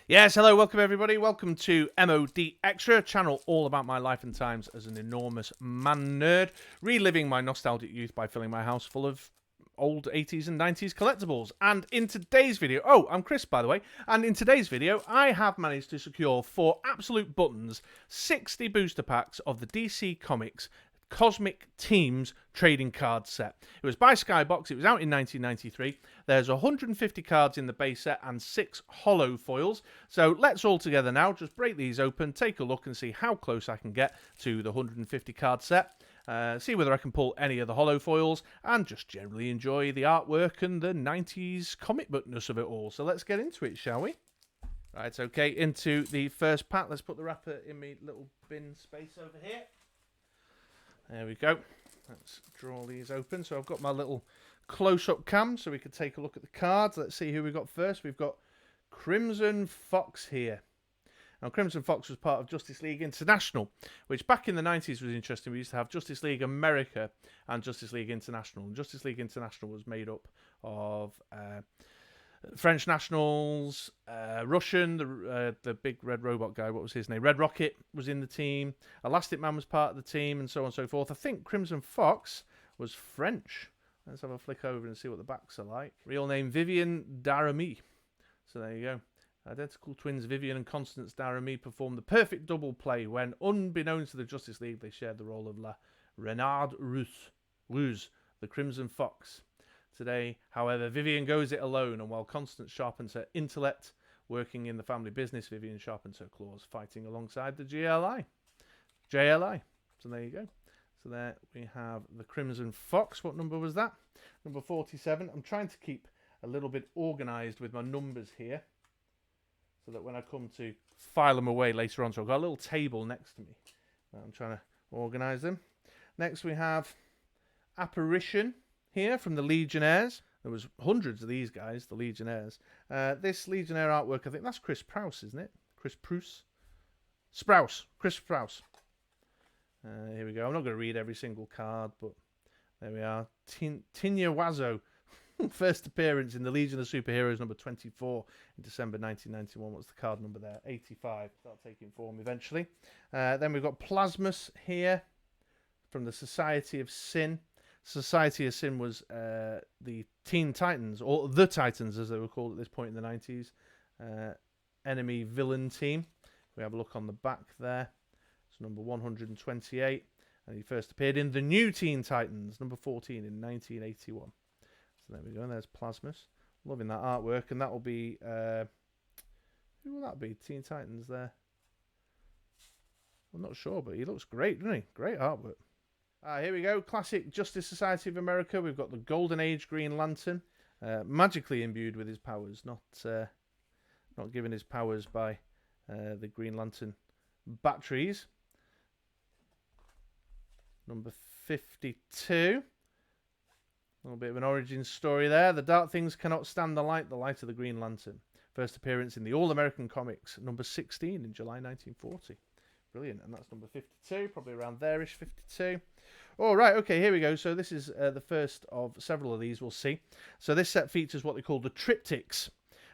Yes, hello, welcome everybody. Welcome to MOD Extra, a channel all about my life and times as an enormous man nerd, reliving my nostalgic youth by filling my house full of old 80s and 90s collectibles. And in today's video, I'm Chris, by the way, and in today's video, I have managed to secure 4 absolute buttons, 60 booster packs of the DC Comics Cosmic Teams trading card set. It was by Skybox. It was out in 1993. There's 150 cards in the base set and 6 holo-foils. So let's all together now just break these open, take a look and see how close I can get to the 150 card set. See whether I can pull any of the holo-foils and just generally enjoy the artwork and the 90s comic bookness of it all. So let's get into it, shall we? Right, okay, into the first pack. Let's put the wrapper in my little bin space over here. There we go. Let's draw these open. So I've got my little close-up cam so we can take a look at the cards. Let's see who we got first. We've got Crimson Fox here. Now, Crimson Fox was part of Justice League International, which back in the 90s was interesting. We used to have Justice League America and Justice League International. And Justice League International was made up of French nationals, Russian, the big red robot guy, what was his name? Red Rocket was in the team. Elastic Man was part of the team, and so on and so forth. I think Crimson Fox was French. Let's have a flick over and see what the backs are like. Real name, Vivian Daramy. So there you go. Identical twins Vivian and Constance Daramy performed the perfect double play when, unbeknownst to the Justice League, they shared the role of La Renard Ruse, the Crimson Fox. Today, however, Vivian goes it alone, and while Constance sharpens her intellect, working in the family business, Vivian sharpens her claws, fighting alongside the JLI. So there you go. So there we have the Crimson Fox. What number was that? Number 47. I'm trying to keep a little bit organised with my numbers here, so that when I come to file them away later on, so I've got a little table next to me. I'm trying to organise them. Next we have Apparition here from the Legionnaires. There was hundreds of these guys, the Legionnaires. This Legionnaire artwork, I think that's Chris Prowse, isn't it? Chris Sprouse. Here we go. I'm not going to read every single card, but there we are. Tinya Wazo, first appearance in the Legion of Superheroes number 24 in December 1991. What's the card number there? 85. Start taking form eventually. Then we've got Plasmus here from the Society of Sin. Society of Sin was the Teen Titans, or the Titans as they were called at this point in the 90s, enemy villain team. We have a look on the back there. It's number 128, and he first appeared in the New Teen Titans, number 14 in 1981. So there we go, and there's Plasmus. Loving that artwork, and that will be, who will that be? Teen Titans there. I'm not sure, but he looks great, doesn't he? Great artwork. Here we go, classic Justice Society of America. We've got the Golden Age Green Lantern, magically imbued with his powers, not given his powers by the Green Lantern batteries. Number 52. A little bit of an origin story there. The dark things cannot stand the light of the Green Lantern. First appearance in the All-American Comics, number 16 in July 1940. Brilliant, and that's number 52, probably around there-ish, 52. All right, okay, here we go. So this is the first of several of these we'll see. So this set features what they call the Triptychs,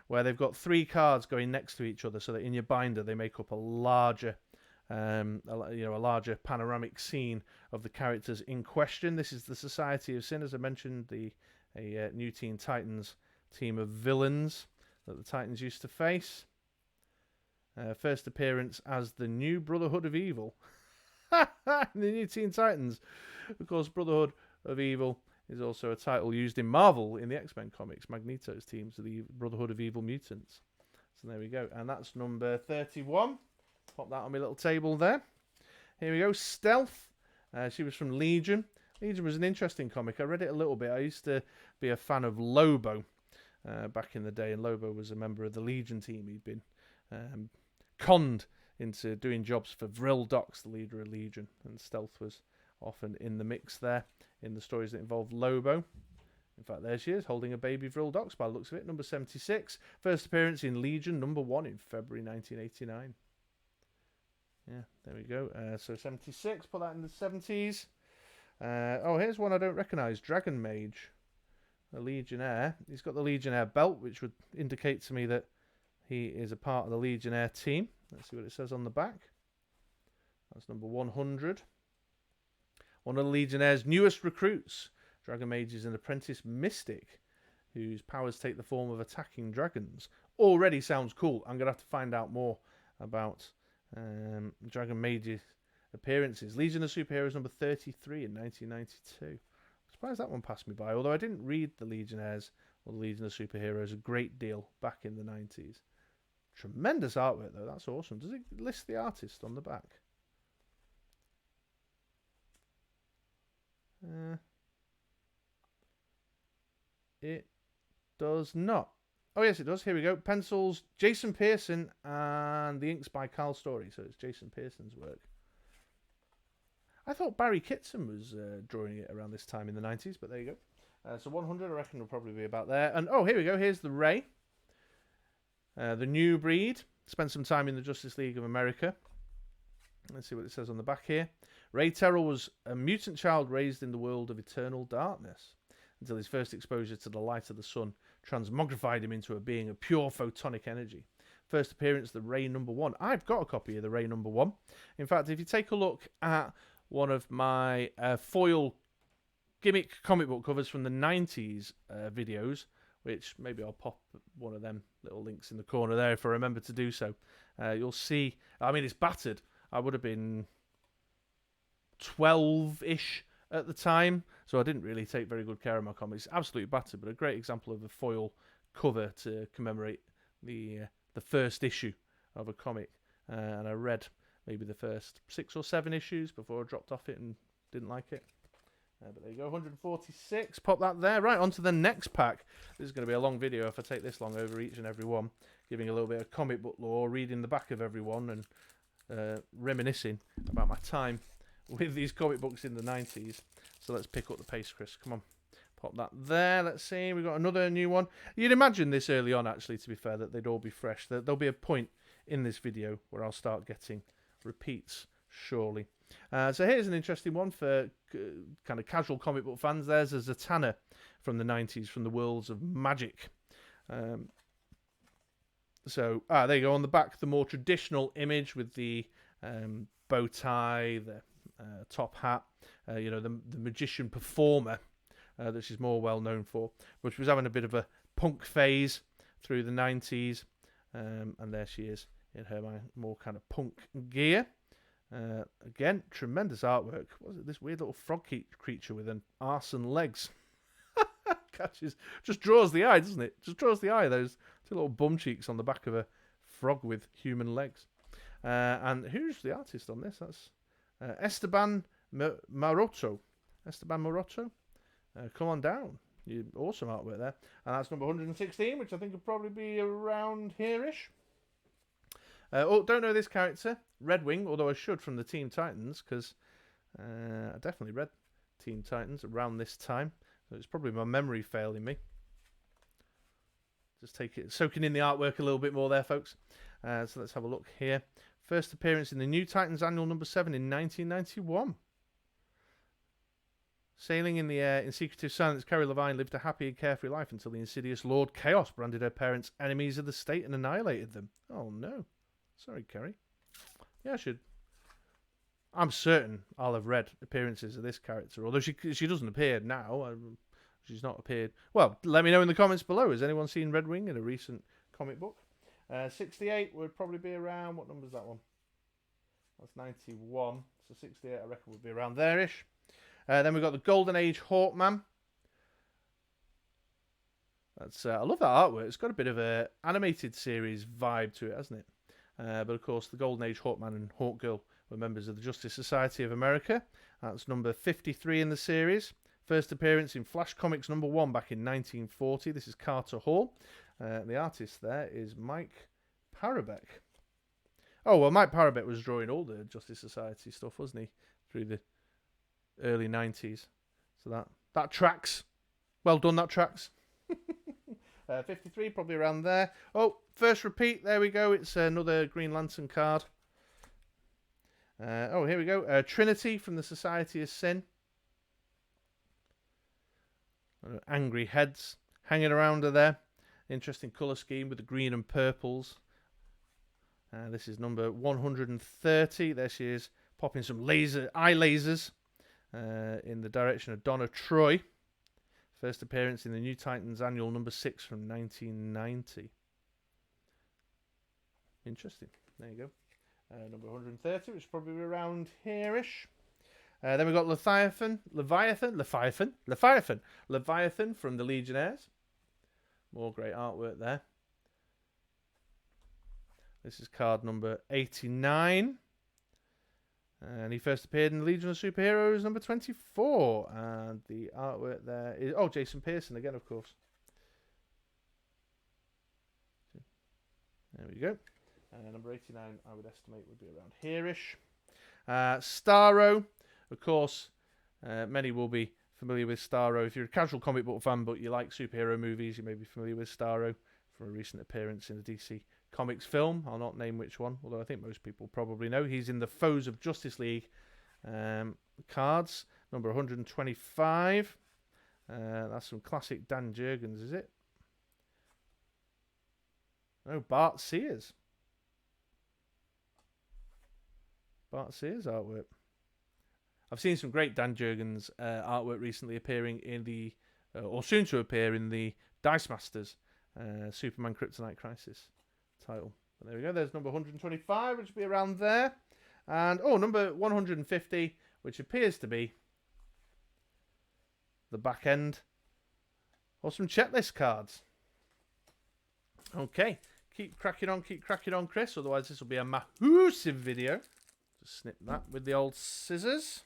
where they've got 3 cards going next to each other, so that in your binder they make up a larger, a larger panoramic scene of the characters in question. This is the Society of Sin, as I mentioned, a New Teen Titans team of villains that the Titans used to face. First appearance as the New Brotherhood of Evil. The New Teen Titans. Of course, Brotherhood of Evil is also a title used in Marvel in the X-Men comics. Magneto's teams are the Brotherhood of Evil Mutants. So there we go. And that's number 31. Pop that on my little table there. Here we go. Stealth. She was from Legion. Legion was an interesting comic. I read it a little bit. I used to be a fan of Lobo back in the day. And Lobo was a member of the Legion team. He'd been conned into doing jobs for Vrildox, the leader of Legion, and Stealth was often in the mix there in the stories that involved Lobo. In fact, there she is, holding a baby Vrildox by the looks of it, number 76. First appearance in Legion, number 1 in February 1989. Yeah, there we go. So 76, put that in the 70s. Here's one I don't recognise, Dragon Mage, a Legionnaire. He's got the Legionnaire belt, which would indicate to me that He is a part of the Legionnaire team. Let's see what it says on the back. That's number 100. One of the Legionnaire's newest recruits. Dragon Mage is an apprentice mystic whose powers take the form of attacking dragons. Already sounds cool. I'm going to have to find out more about Dragon Mage's appearances. Legion of Superheroes number 33 in 1992. I'm surprised that one passed me by, although I didn't read the Legionnaires or the Legion of Superheroes a great deal back in the 90s. Tremendous artwork, though. That's awesome. Does it list the artist on the back? It does not. Oh, yes, it does. Here we go. Pencils, Jason Pearson, and the inks by Carl Story. So it's Jason Pearson's work. I thought Barry Kitson was drawing it around this time in the 90s, but there you go. So 100, I reckon, will probably be about there. And, oh, here we go. Here's the Ray. The new breed. Spent some time in the Justice League of America. Let's see what it says on the back here. Ray Terrell was a mutant child raised in the world of eternal darkness until his first exposure to the light of the sun transmogrified him into a being of pure photonic energy. First appearance, the Ray number 1. I've got a copy of the Ray number 1. In fact, if you take a look at one of my foil gimmick comic book covers from the 90s videos, which maybe I'll pop one of them little links in the corner there if I remember to do so, you'll see, I mean, it's battered. I would have been 12-ish at the time, so I didn't really take very good care of my comics. Absolutely battered, but a great example of a foil cover to commemorate the first issue of a comic. And I read maybe the first 6 or 7 issues before I dropped off it and didn't like it. But there you go, 146. Pop that there. Right, on to the next pack. This is going to be a long video if I take this long over each and every one, giving a little bit of comic book lore, reading the back of every one, and reminiscing about my time with these comic books in the 90s. So let's pick up the pace, Chris. Come on. Pop that there. Let's see. We've got another new one. You'd imagine this early on, actually, to be fair, that they'd all be fresh. There'll be a point in this video where I'll start getting repeats, surely. So here's an interesting one for kind of casual comic book fans. There's a Zatanna from the 90s, from the worlds of magic. So there you go. On the back, the more traditional image with the bow tie, the top hat, the magician performer that she's more well known for, which was having a bit of a punk phase through the 90s. And there she is in her more kind of punk gear. Again, tremendous artwork. What is it? This weird little frog creature with an arse and legs. Just draws the eye, doesn't it? Just draws the eye. Those two little bum cheeks on the back of a frog with human legs. And who's the artist on this? That's Esteban Maroto. Esteban Maroto. Come on down. Awesome artwork there. And that's number 116, which I think will probably be around here-ish. Don't know this character, Redwing, although I should from the Teen Titans, because I definitely read Teen Titans around this time. So it's probably my memory failing me. Just soaking in the artwork a little bit more there, folks. So let's have a look here. First appearance in the New Titans Annual number 7 in 1991. Sailing in the air in secretive silence, Carrie Levine lived a happy and carefree life until the insidious Lord Chaos branded her parents enemies of the state and annihilated them. Oh no. Sorry, Carrie. Yeah, I should. I'm certain I'll have read appearances of this character, although she doesn't appear now. She's not appeared. Well, let me know in the comments below. Has anyone seen Redwing in a recent comic book? 68 would probably be around. What number is that one? That's 91. So 68, I reckon, would be around there-ish. Then we've got the Golden Age Hawkman. I love that artwork. It's got a bit of a animated series vibe to it, hasn't it? But of course, the Golden Age Hawkman and Hawkgirl were members of the Justice Society of America. That's number 53 in the series. First appearance in Flash Comics number 1 back in 1940. This is Carter Hall. The artist there is Mike Parabek. Oh, well, Mike Parabek was drawing all the Justice Society stuff, wasn't he? Through the early 90s. So that tracks. Well done, that tracks. 53, probably around there. Oh, first repeat. There we go. It's another Green Lantern card. Here we go. Trinity from the Society of Sin. Angry heads hanging around her there Interesting colour scheme with the green and purples. This is number 130. There she is, popping some eye lasers in the direction of Donna Troy. First appearance in the New Titans annual number 6 from 1990. Interesting. There you go. Number 130, which is probably around here-ish. Then we've got Leviathan from the Legionnaires. More great artwork there. This is card number 89. And he first appeared in the Legion of Superheroes number 24. And the artwork there is... Oh, Jason Pearson again, of course. There we go. Number 89, I would estimate, would be around here-ish. Starro, of course, many will be familiar with Starro. If you're a casual comic book fan but you like superhero movies, you may be familiar with Starro from a recent appearance in a DC Comics film. I'll not name which one, although I think most people probably know. He's in the Foes of Justice League cards, number 125. That's some classic Dan Jurgens, is it? Oh, Bart Sears. Bart Sears artwork. I've seen some great Dan Jurgens artwork recently appearing in the, or soon to appear in the Dice Masters Superman Kryptonite Crisis title. But there we go. There's number 125, which will be around there. And, number 150, which appears to be the back end of some checklist cards. Okay. Keep cracking on, Chris. Otherwise, this will be a massive video. Just snip that with the old scissors.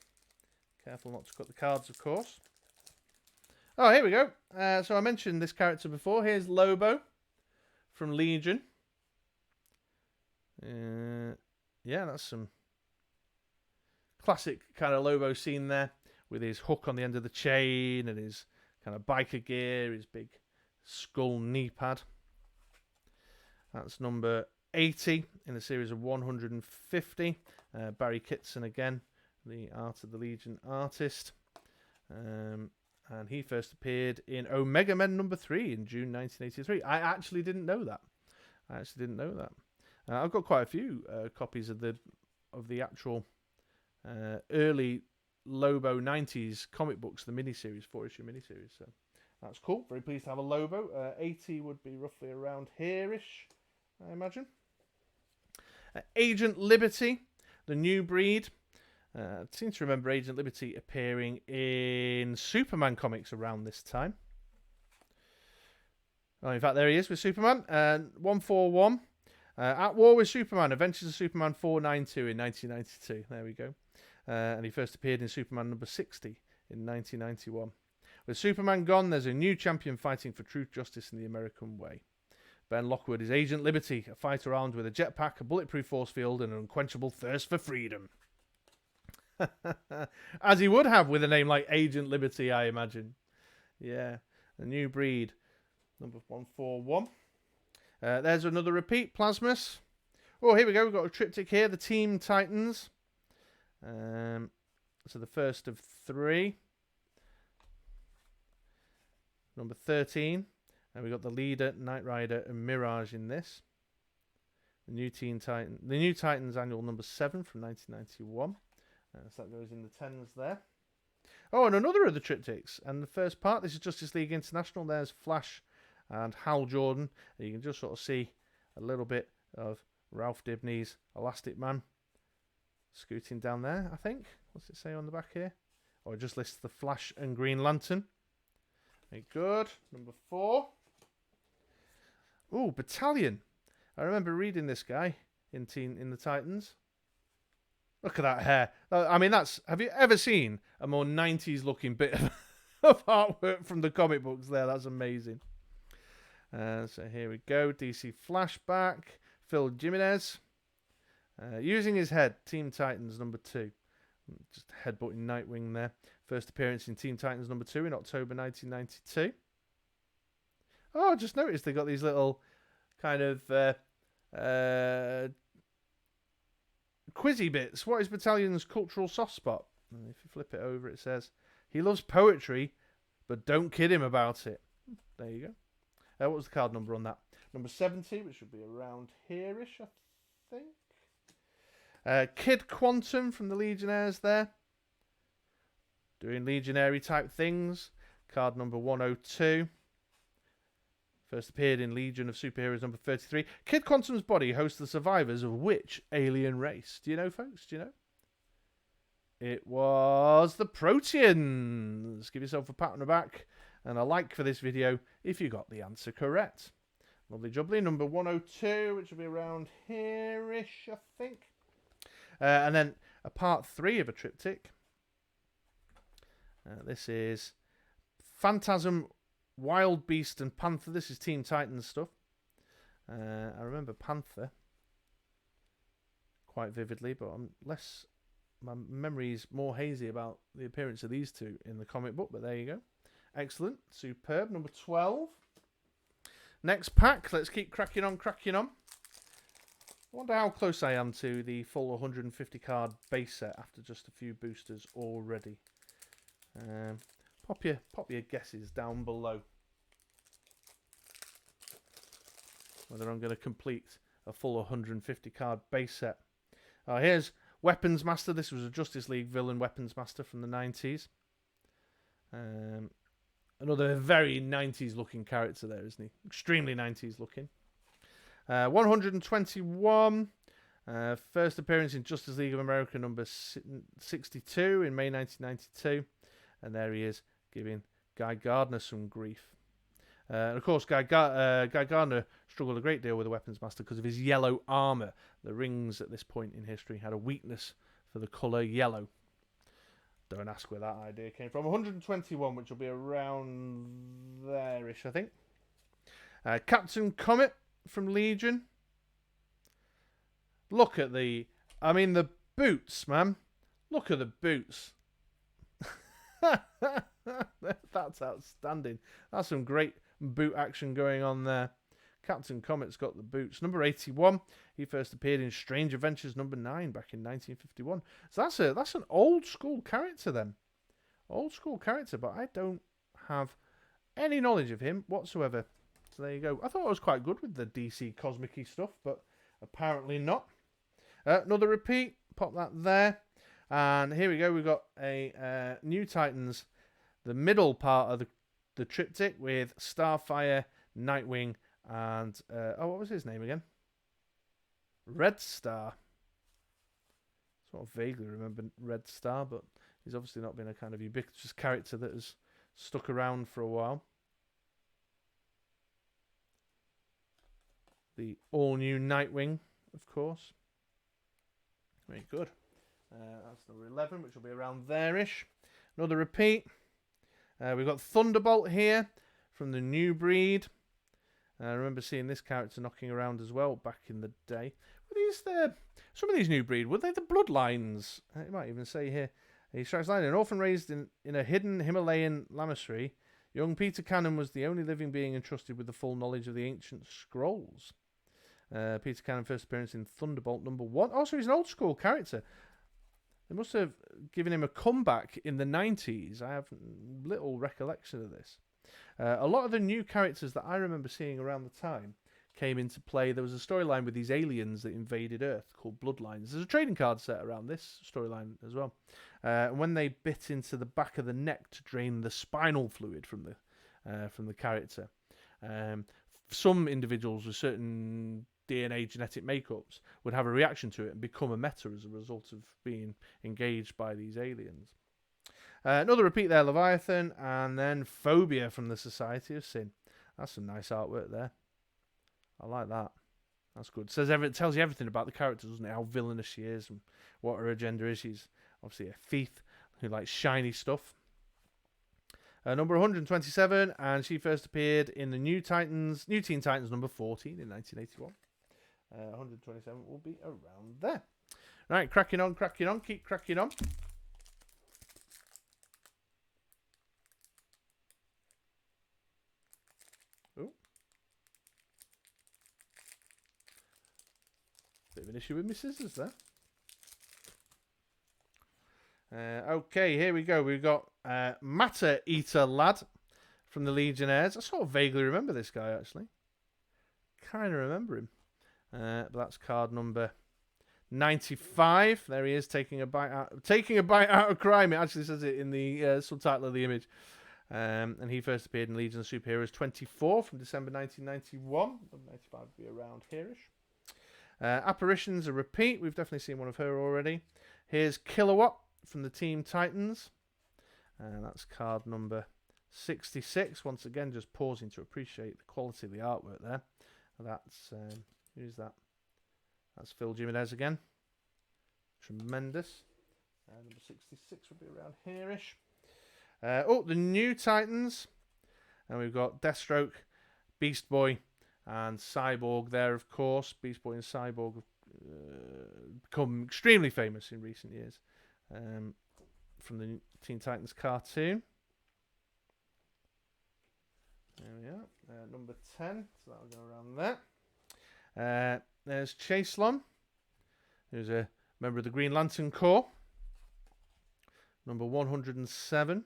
Careful not to cut the cards, of course. Oh, here we go. So I mentioned this character before. Here's Lobo from Legion. Yeah, that's some classic kind of Lobo scene there, with his hook on the end of the chain and his kind of biker gear, his big skull knee pad. That's number 80 in the series of 150. Barry Kitson again, the Art of the Legion artist. And he first appeared in Omega Men number 3 in June 1983. I actually didn't know that. I've got quite a few copies of the actual early Lobo 90s comic books, the miniseries, 4-issue miniseries. So that's cool. Very pleased to have a Lobo. 80 would be roughly around here-ish, I imagine. Agent Liberty, the new breed. I seem to remember Agent Liberty appearing in Superman comics around this time. Oh, in fact, there he is with Superman. 141. At War with Superman, Adventures of Superman 492 in 1992. There we go. And he first appeared in Superman number 60 in 1991. With Superman gone, there's a new champion fighting for truth, justice, and the American way. Ben Lockwood is Agent Liberty, a fighter armed with a jetpack, a bulletproof force field, and an unquenchable thirst for freedom. As he would have with a name like Agent Liberty, I imagine. Yeah, a new breed. Number 141. There's another repeat, Plasmus. Oh, here we go. We've got a triptych here, the Team Titans. So the first of 3. Number 13. And we've got the Leader, Knight Rider, and Mirage in this. The New Titans annual number 7 from 1991. So that goes in the 10s there. Oh, and another of the triptychs. And the first part, this is Justice League International. There's Flash and Hal Jordan. And you can just sort of see a little bit of Ralph Dibny's Elastic Man scooting down there, I think. What's it say on the back here? Or it just lists the Flash and Green Lantern. Very good. Number 4. Oh, Battalion. I remember reading this guy in the Titans. Look at that hair. I mean, have you ever seen a more 90s looking bit of artwork from the comic books there? That's amazing. So here we go. DC flashback. Phil Jimenez. Using his head. Team Titans number 2. Just headbutting Nightwing there. First appearance in Team Titans number 2 in October 1992. Oh, I just noticed they got these little kind of quizzy bits. What is Battalion's cultural soft spot? And if you flip it over, it says, he loves poetry, but don't kid him about it. There you go. What was the card number on that? Number 70, which should be around here-ish, I think. Kid Quantum from the Legionnaires there. Doing Legionary type things. Card number 102. First appeared in Legion of Superheroes number 33. Kid Quantum's body hosts the survivors of which alien race? Do you know, folks? Do you know? It was the Proteans. Give yourself a pat on the back and a like for this video if you got the answer correct. Lovely jubbly. Number 102, which will be around here-ish, I think. And then a part 3 of a triptych. This is Phantasm, Wild Beast, and Panther. This is Teen Titans stuff. I remember Panther quite vividly, but my memory is more hazy about the appearance of these two in the comic book, but there you go. Excellent. Superb. Number 12. Next pack. Let's keep cracking on. I wonder how close I am to the full 150 card base set after just a few boosters already. Pop your guesses down below. Whether I'm going to complete a full 150 card base set. Here's Weapons Master. This was a Justice League villain Weapons Master from the 90s. Another very 90s looking character there, isn't he? Extremely 90s looking. 121. First appearance in Justice League of America number 62 in May 1992. And there he is, giving Guy Gardner some grief. And of course, Guy Gardner struggled a great deal with the Weapons Master because of his yellow armour. The rings at this point in history had a weakness for the colour yellow. Don't ask where that idea came from. 121, which will be around there-ish, I think. Captain Comet from Legion. Look at the boots, man. Look at the boots. That's outstanding. That's some great boot action going on there. Captain Comet's got the boots. Number 81. He first appeared in Strange Adventures number 9 back in 1951. So that's an old school character then. Old school character, but I don't have any knowledge of him whatsoever. So there you go. I thought I was quite good with the DC cosmic-y stuff, but apparently not. Another repeat. Pop that there. And here we go. We've got a New Titans, the middle part of the triptych with Starfire, Nightwing, and what was his name again? Red Star. Sort of vaguely remember Red Star, but he's obviously not been a kind of ubiquitous character that has stuck around for a while. The all-new Nightwing, of course. Very good. That's number 11, which will be around there-ish. Another repeat. We've got Thunderbolt here from the new breed. I remember seeing this character knocking around as well back in the day. Were these some of these new breed, were they the Bloodlines? It might even say here. He strikes lightning. An orphan raised in a hidden Himalayan lamasery, young Peter Cannon was the only living being entrusted with the full knowledge of the ancient scrolls. Peter Cannon first appearance in Thunderbolt number 1. Also, he's an old school character. They must have given him a comeback in the 90s. I have little recollection of this. A lot of the new characters that I remember seeing around the time came into play. There was a storyline with these aliens that invaded Earth called Bloodlines. There's a trading card set around this storyline as well. And when they bit into the back of the neck to drain the spinal fluid from the character, some individuals with certain DNA genetic makeups would have a reaction to it and become a meta as a result of being engaged by these aliens. Another repeat there, Leviathan, and then Phobia from the Society of Sin. That's some nice artwork there. I like that. That's good. It tells you everything about the character, doesn't it? How villainous she is and what her agenda is. She's obviously a thief who likes shiny stuff. Number 127, and she first appeared in the New Teen Titans number 14 in 1981. 127 will be around there. Right, cracking on, keep cracking on. Oh. Bit of an issue with my scissors there. Okay, here we go. We've got Matter Eater Lad from the Legionnaires. I sort of vaguely remember this guy, actually. Kind of remember him. But that's card number 95. There he is, taking a bite out of crime. It actually says it in the subtitle of the image. And he first appeared in Legion of Superheroes 24 from December 1991. 95 would be around here-ish. Apparitions, a repeat. We've definitely seen one of her already. Here's Kilowatt from the Team Titans. And that's card number 66. Once again, just pausing to appreciate the quality of the artwork there. That's, who's that? That's Phil Jimenez again. Tremendous. Number 66 would be around here-ish. The new Titans. And we've got Deathstroke, Beast Boy, and Cyborg there, of course. Beast Boy and Cyborg have become extremely famous in recent years. From the Teen Titans cartoon. There we are. Number 10. So that'll go around there. There's Chaselon, who's a member of the Green Lantern Corps. Number 107.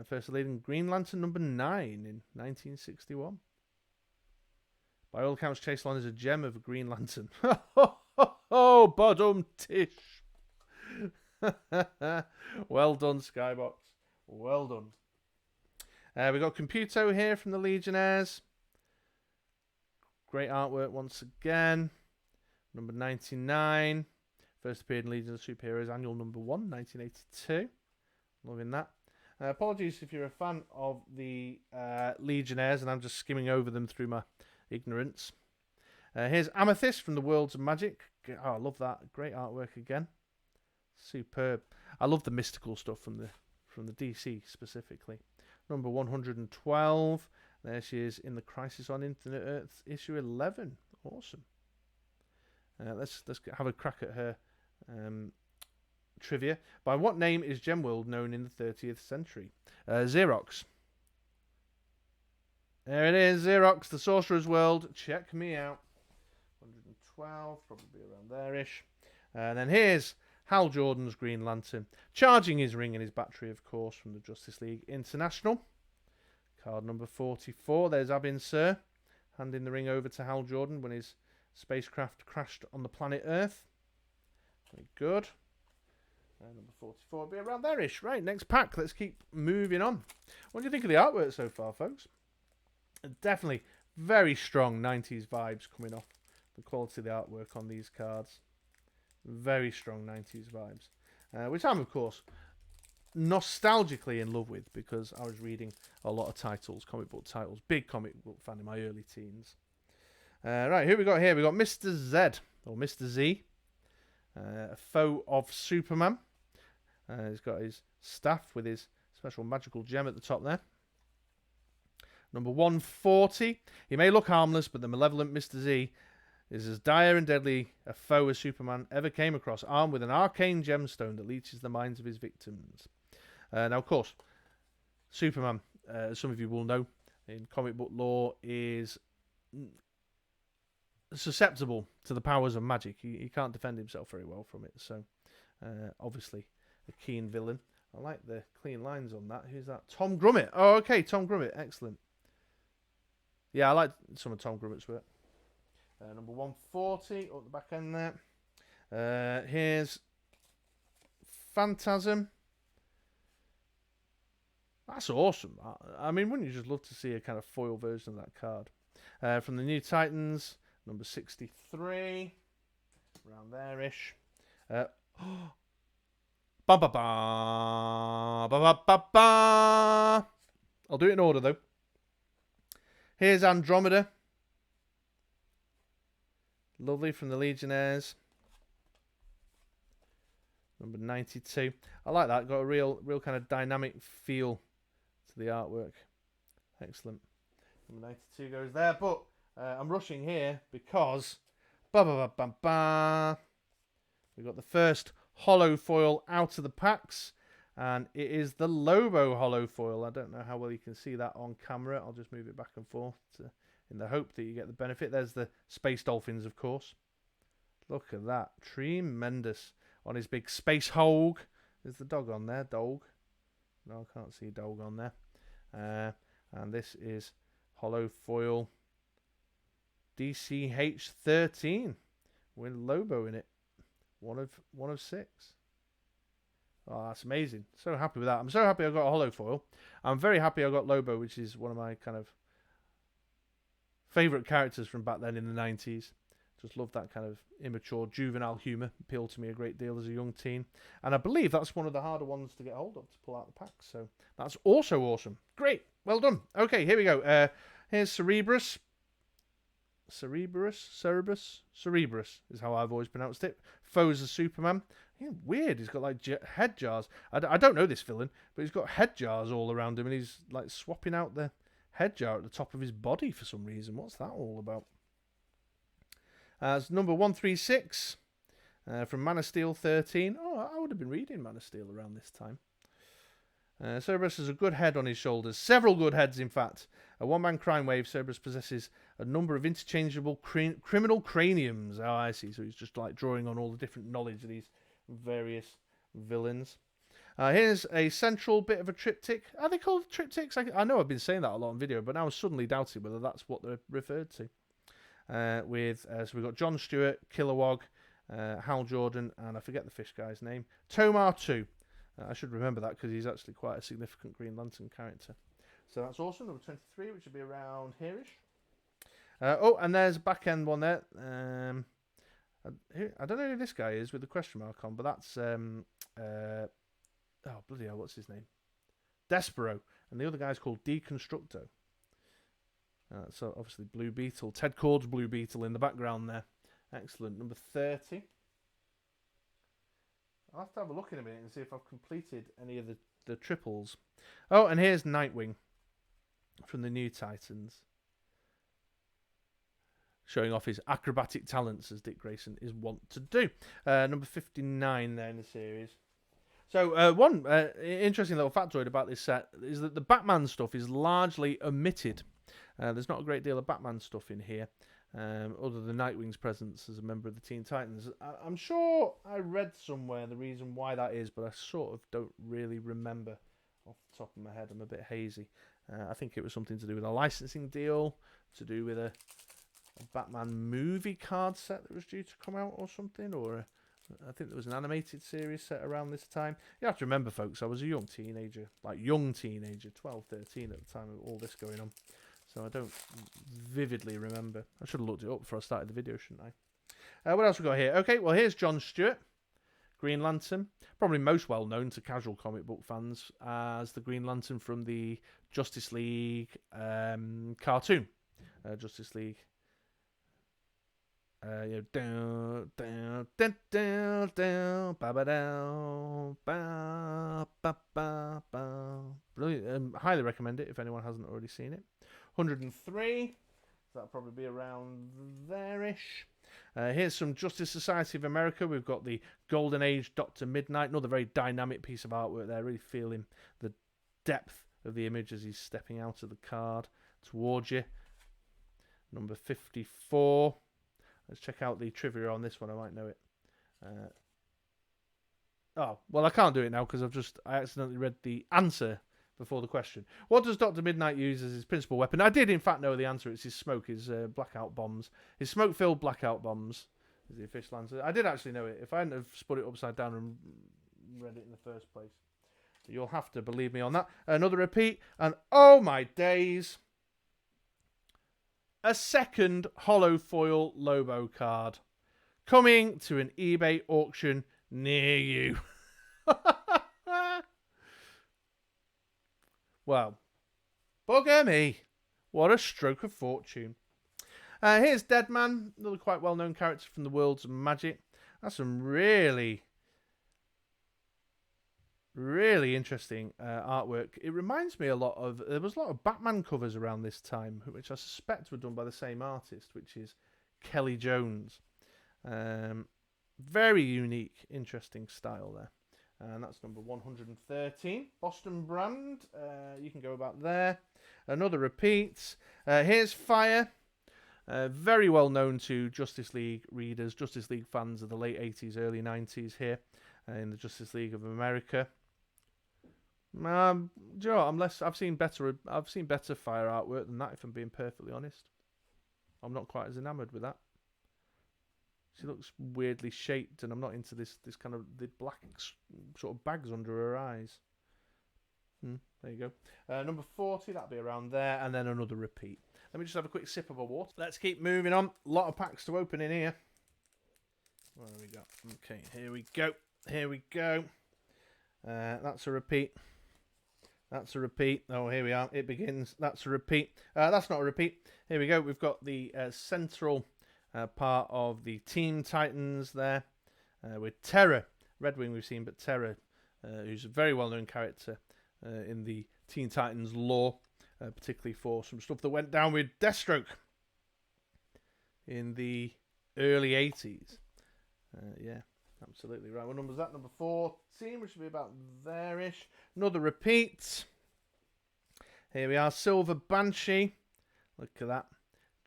First leading Green Lantern number 9 in 1961. By all accounts, Chaselon is a gem of a Green Lantern. Oh, bottom tish. Well done, Skybox. Well done. We've got Computo here from the Legionnaires. Great artwork once again. Number 99. First appeared in Legion of Superheroes Annual number 1, 1982. Loving that. Apologies if you're a fan of the Legionnaires and I'm just skimming over them through my ignorance. Here's Amethyst from the Worlds of Magic. Oh, I love that. Great artwork again. Superb. I love the mystical stuff from the DC specifically. Number 112. There she is in the Crisis on Infinite Earths issue 11. Awesome. Let's have a crack at her trivia. By what name is Gemworld known in the 30th century? Xerox. There it is, Xerox, the Sorcerer's World. Check me out. 112, probably around there-ish. And then here's Hal Jordan's Green Lantern, charging his ring and his battery, of course, from the Justice League International. Card number 44. There's Abin Sur, handing the ring over to Hal Jordan when his spacecraft crashed on the planet Earth. Very good. Number 44 will be around there-ish. Right, next pack. Let's keep moving on. What do you think of the artwork so far, folks? Definitely very strong 90s vibes coming off the quality of the artwork on these cards. Very strong 90s vibes. Which I'm, of course, nostalgically in love with because I was reading a lot of titles, comic book titles. Big comic book fan in my early teens. Right, who we got here? We got Mr. Z, or Mr. Z. A foe of Superman. He's got his staff with his special magical gem at the top there. Number 140. He may look harmless, but the malevolent Mr. Z is as dire and deadly a foe as Superman ever came across, armed with an arcane gemstone that leeches the minds of his victims. Now, of course, Superman, as some of you will know, in comic book lore, is susceptible to the powers of magic. He can't defend himself very well from it, so obviously a keen villain. I like the clean lines on that. Who's that? Tom Grummett. Oh, okay, Tom Grummett. Excellent. Yeah, I like some of Tom Grummett's work. Number 140 up the back end there. Here's Phantasm. That's awesome. I mean, wouldn't you just love to see a kind of foil version of that card? From the New Titans, number 63. Around there-ish. Ba ba ba ba ba ba ba. I'll do it in order though. Here's Andromeda. Lovely, from the Legionnaires. Number 92. I like that. Got a real kind of dynamic feel to the artwork. Excellent. Number 92 goes there, but I'm rushing here because ba ba ba ba ba. We've got the first holo-foil out of the packs, and it is the Lobo holo-foil. I don't know how well you can see that on camera. I'll just move it back and forth in the hope that you get the benefit. There's the Space Dolphins, of course. Look at that. Tremendous. On his big Space Hog. There's the dog on there. Dog. No, I can't see dog on there. And this is holo-foil DCH13 with Lobo in it. One of 6. Oh, that's amazing. So happy with that. I'm so happy I got a holo-foil. I'm very happy I got Lobo, which is one of my kind of favourite characters from back then in the 90s. Just love that kind of immature, juvenile humour. Appealed to me a great deal as a young teen. And I believe that's one of the harder ones to get hold of, to pull out the pack. So that's also awesome. Great. Well done. Okay, here we go. Here's Cerebrus. Cerebrus is how I've always pronounced it. Foes of Superman. Yeah, weird. He's got like head jars. I don't know this villain, but he's got head jars all around him, and he's like swapping out the head jar at the top of his body for some reason. What's that all about? It's number 136 from Man of Steel 13. Oh, I would have been reading Man of Steel around this time. Cerberus has a good head on his shoulders. Several good heads, in fact. A one-man crime wave, Cerberus possesses a number of interchangeable criminal craniums. Oh, I see. So he's just like drawing on all the different knowledge of these various villains. Here's a central bit of a triptych. Are they called triptychs? I know I've been saying that a lot on video, but now I'm suddenly doubting whether that's what they're referred to. So we've got John Stewart, Kilowatt, Hal Jordan, and I forget the fish guy's name. Tomar 2. I should remember that because he's actually quite a significant Green Lantern character. So that's awesome. Number 23, which would be around here-ish. And there's a back-end one there. I don't know who this guy is with the question mark on, but that's... oh, bloody hell, what's his name? Despero. And the other guy's called Deconstructo. So obviously Blue Beetle. Ted Cord's Blue Beetle in the background there. Excellent. Number 30. I'll have to have a look in a minute and see if I've completed any of the triples. Oh, and here's Nightwing from the New Titans. Showing off his acrobatic talents, as Dick Grayson is wont to do. Number 59 there in the series. So one interesting little factoid about this set is that the Batman stuff is largely omitted. There's not a great deal of Batman stuff in here, other than Nightwing's presence as a member of the Teen Titans. I'm sure I read somewhere the reason why that is, but I sort of don't really remember off the top of my head. I'm a bit hazy. I think it was something to do with a licensing deal, to do with a Batman movie card set that was due to come out or something, or I think there was an animated series set around this time. You have to remember, folks, I was a young teenager, 12, 13 at the time of all this going on. So I don't vividly remember. I should have looked it up before I started the video, shouldn't I? What else we got here? Okay, well, here's John Stewart, Green Lantern. Probably most well known to casual comic book fans as the Green Lantern from the Justice League cartoon. Justice League. Brilliant. Highly recommend it if anyone hasn't already seen it. 103. That'll probably be around there-ish. Here's some Justice Society of America. We've got the Golden Age Dr. Midnight. Another very dynamic piece of artwork there. Really feeling the depth of the image as he's stepping out of the card towards you. Number 54. Let's check out the trivia on this one. I might know it. Oh, well, I can't do it now because I accidentally read the answer before the question. What does Dr. Midnight use as his principal weapon? I did, in fact, know the answer. It's his smoke, his blackout bombs. His smoke-filled blackout bombs is the official answer. I did actually know it. If I hadn't have spun it upside down and read it in the first place. You'll have to believe me on that. Another repeat. And oh my days. A second holo-foil Lobo card. Coming to an eBay auction near you. Well, bugger me. What a stroke of fortune. Here's Deadman, another quite well-known character from the worlds of magic. That's some really, really interesting artwork. It reminds me a lot of... There was a lot of Batman covers around this time, which I suspect were done by the same artist, which is Kelly Jones. Very unique, interesting style there. And that's number 113. Boston brand. You can go about there. Another repeat. Here's Fire. Very well known to Justice League readers, Justice League fans of the late 80s, early 90s here in the Justice League of America. Do you know what? I've seen better fire artwork than that. If I'm being perfectly honest, I'm not quite as enamoured with that. She looks weirdly shaped, and I'm not into this kind of the black sort of bags under her eyes. There you go. Number 40, that'll be around there, and then another repeat. Let me just have a quick sip of a water. Let's keep moving on. A lot of packs to open in here. What have we got? Okay, here we go. Here we go. That's a repeat. That's a repeat. Oh, here we are. It begins. That's a repeat. That's not a repeat. Here we go. We've got the central part of the Teen Titans there with Terra. Redwing we've seen, but Terra, who's a very well-known character in the Teen Titans lore, particularly for some stuff that went down with Deathstroke in the early 80s. Yeah, absolutely right. What number is that? Number 14, which should be about there-ish. Another repeat. Here we are, Silver Banshee. Look at that.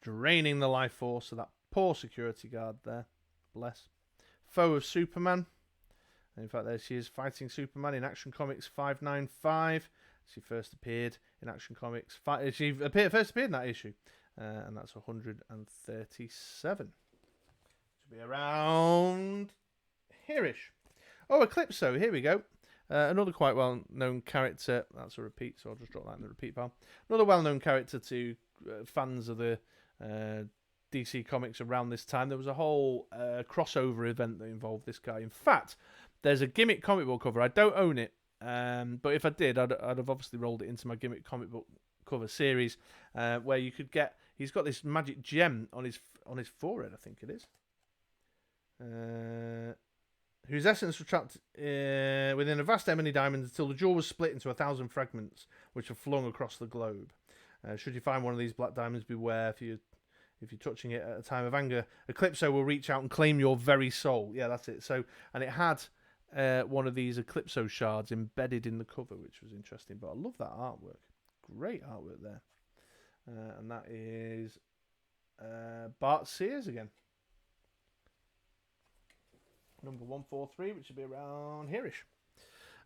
Draining the life force of that poor security guard there. Bless. Foe of Superman. In fact, there she is, fighting Superman in Action Comics 595. She first appeared in Action Comics. She first appeared in that issue. And that's 137. Should be around here-ish. Oh, Eclipso. Here we go. Another quite well-known character. That's a repeat, so I'll just drop that in the repeat pile. Another well-known character to fans of the DC Comics around this time. There was a whole crossover event that involved this guy. In fact, there's a gimmick comic book cover. I don't own it, but if I did, I'd have obviously rolled it into my gimmick comic book cover series, where you could get. He's got this magic gem on his forehead, I think it is. Whose essence was trapped within a vast ebony diamond until the jewel was split into 1,000 fragments, which are flung across the globe. Should you find one of these black diamonds, beware if you're touching it at a time of anger. Eclipso will reach out and claim your very soul. Yeah, that's it. So, and it had one of these Eclipso shards embedded in the cover, which was interesting. But I love that artwork. Great artwork there. And that is Bart Sears again. Number 143, which should be around here-ish.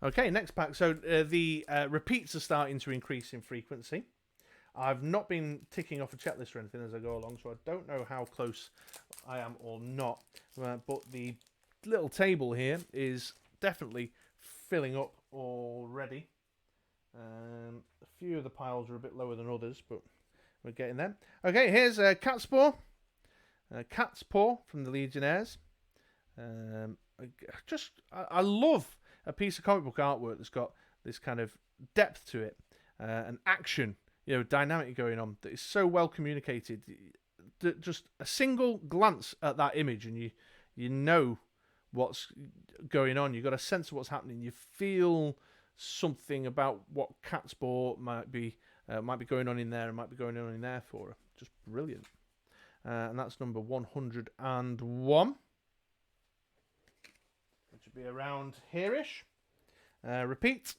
Okay, next pack. So the repeats are starting to increase in frequency. I've not been ticking off a checklist or anything as I go along, so I don't know how close I am or not. But the little table here is definitely filling up already. A few of the piles are a bit lower than others, but we're getting them. Okay, here's Cat's Paw. Cat's Paw from the Legionnaires. I love a piece of comic book artwork that's got this kind of depth to it, and action, dynamic going on that is so well communicated. Just a single glance at that image and you know what's going on. You've got a sense of what's happening. You feel something about what Cat's Paw might be going on in there and might be going on in there for her. Just brilliant. And that's number 101. Which would be around here-ish. Repeat.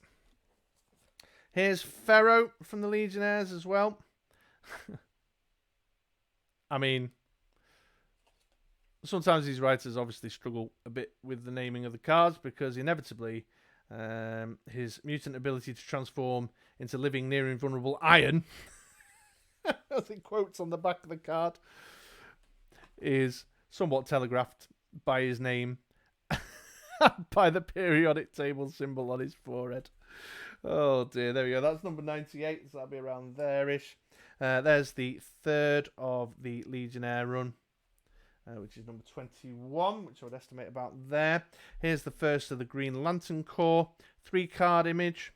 Here's Ferro from the Legionnaires as well. I mean, sometimes these writers obviously struggle a bit with the naming of the cards because inevitably his mutant ability to transform into living near invulnerable iron, as it quotes on the back of the card, is somewhat telegraphed by his name, by the periodic table symbol on his forehead. Oh dear, there we go. That's number 98, so that'll be around there-ish. There's the third of the Legionnaire run, which is number 21, which I would estimate about there. Here's the first of the Green Lantern Corps, 3-card image.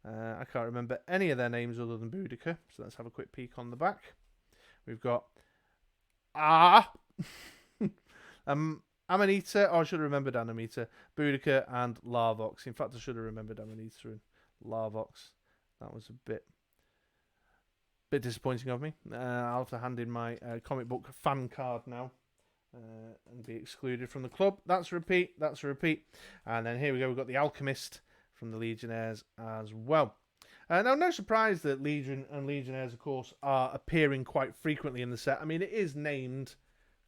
I can't remember any of their names other than Boudica, so let's have a quick peek on the back. We've got Amanita, I should have remembered Amanita, Boudica, and Larvox. In fact, I should have remembered Amanita and Larvox. That was a bit disappointing of me. I'll have to hand in my comic book fan card now and be excluded from the club. That's a repeat. That's a repeat. And then here we go. We've got the Alchemist from the Legionnaires as well. Now, no surprise that Legion and Legionnaires, of course, are appearing quite frequently in the set. I mean, it is named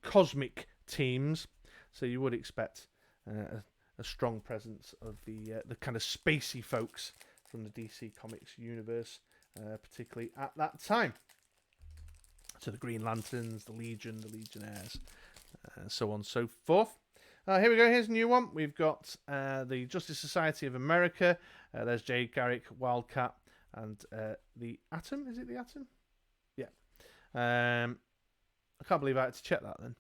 Cosmic Teams, so you would expect a strong presence of the kind of spacey folks from the DC Comics universe, particularly at that time. So the Green Lanterns, the Legion, the Legionnaires, so on and so forth. Here we go. Here's a new one. We've got the Justice Society of America. There's Age Wildcat and the Atom. Is it the Atom? Yeah. I can't believe I had to check that then.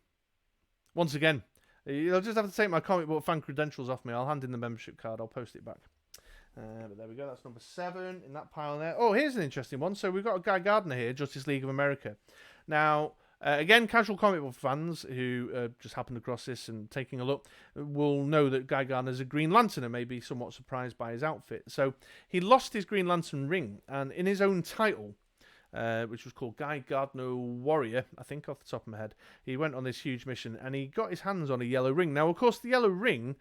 Once again, you'll just have to take my comic book fan credentials off me. I'll hand in the membership card. I'll post it back. But there we go. That's number 7 in that pile there. Oh, here's an interesting one. So we've got a Guy Gardner here, Justice League of America. Now, again, casual comic book fans who just happened across this and taking a look will know that Guy Gardner's a Green Lantern and may be somewhat surprised by his outfit. So he lost his Green Lantern ring, and in his own title, which was called Guy Gardner Warrior, I think off the top of my head, he went on this huge mission and he got his hands on a yellow ring. Now, of course, the yellow ring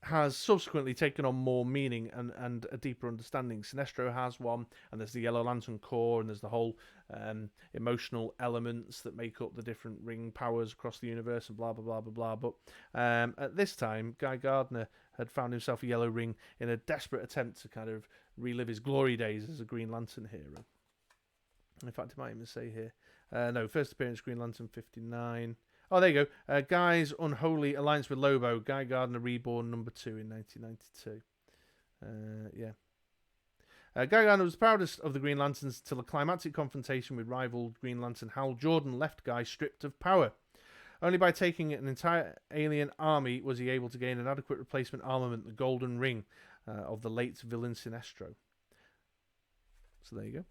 has subsequently taken on more meaning and a deeper understanding. Sinestro has one, and there's the Yellow Lantern Corps, and there's the whole emotional elements that make up the different ring powers across the universe and blah, blah, blah, blah, blah. But at this time, Guy Gardner had found himself a yellow ring in a desperate attempt to kind of relive his glory days as a Green Lantern hero. In fact, it might even say here. No, first appearance, Green Lantern 59. Oh, there you go. Guy's Unholy Alliance with Lobo. Guy Gardner Reborn number 2 in 1992. Yeah. Guy Gardner was the proudest of the Green Lanterns till a climactic confrontation with rival Green Lantern Hal Jordan left Guy stripped of power. Only by taking an entire alien army was he able to gain an adequate replacement armament, the Golden Ring, of the late villain Sinestro. So there you go.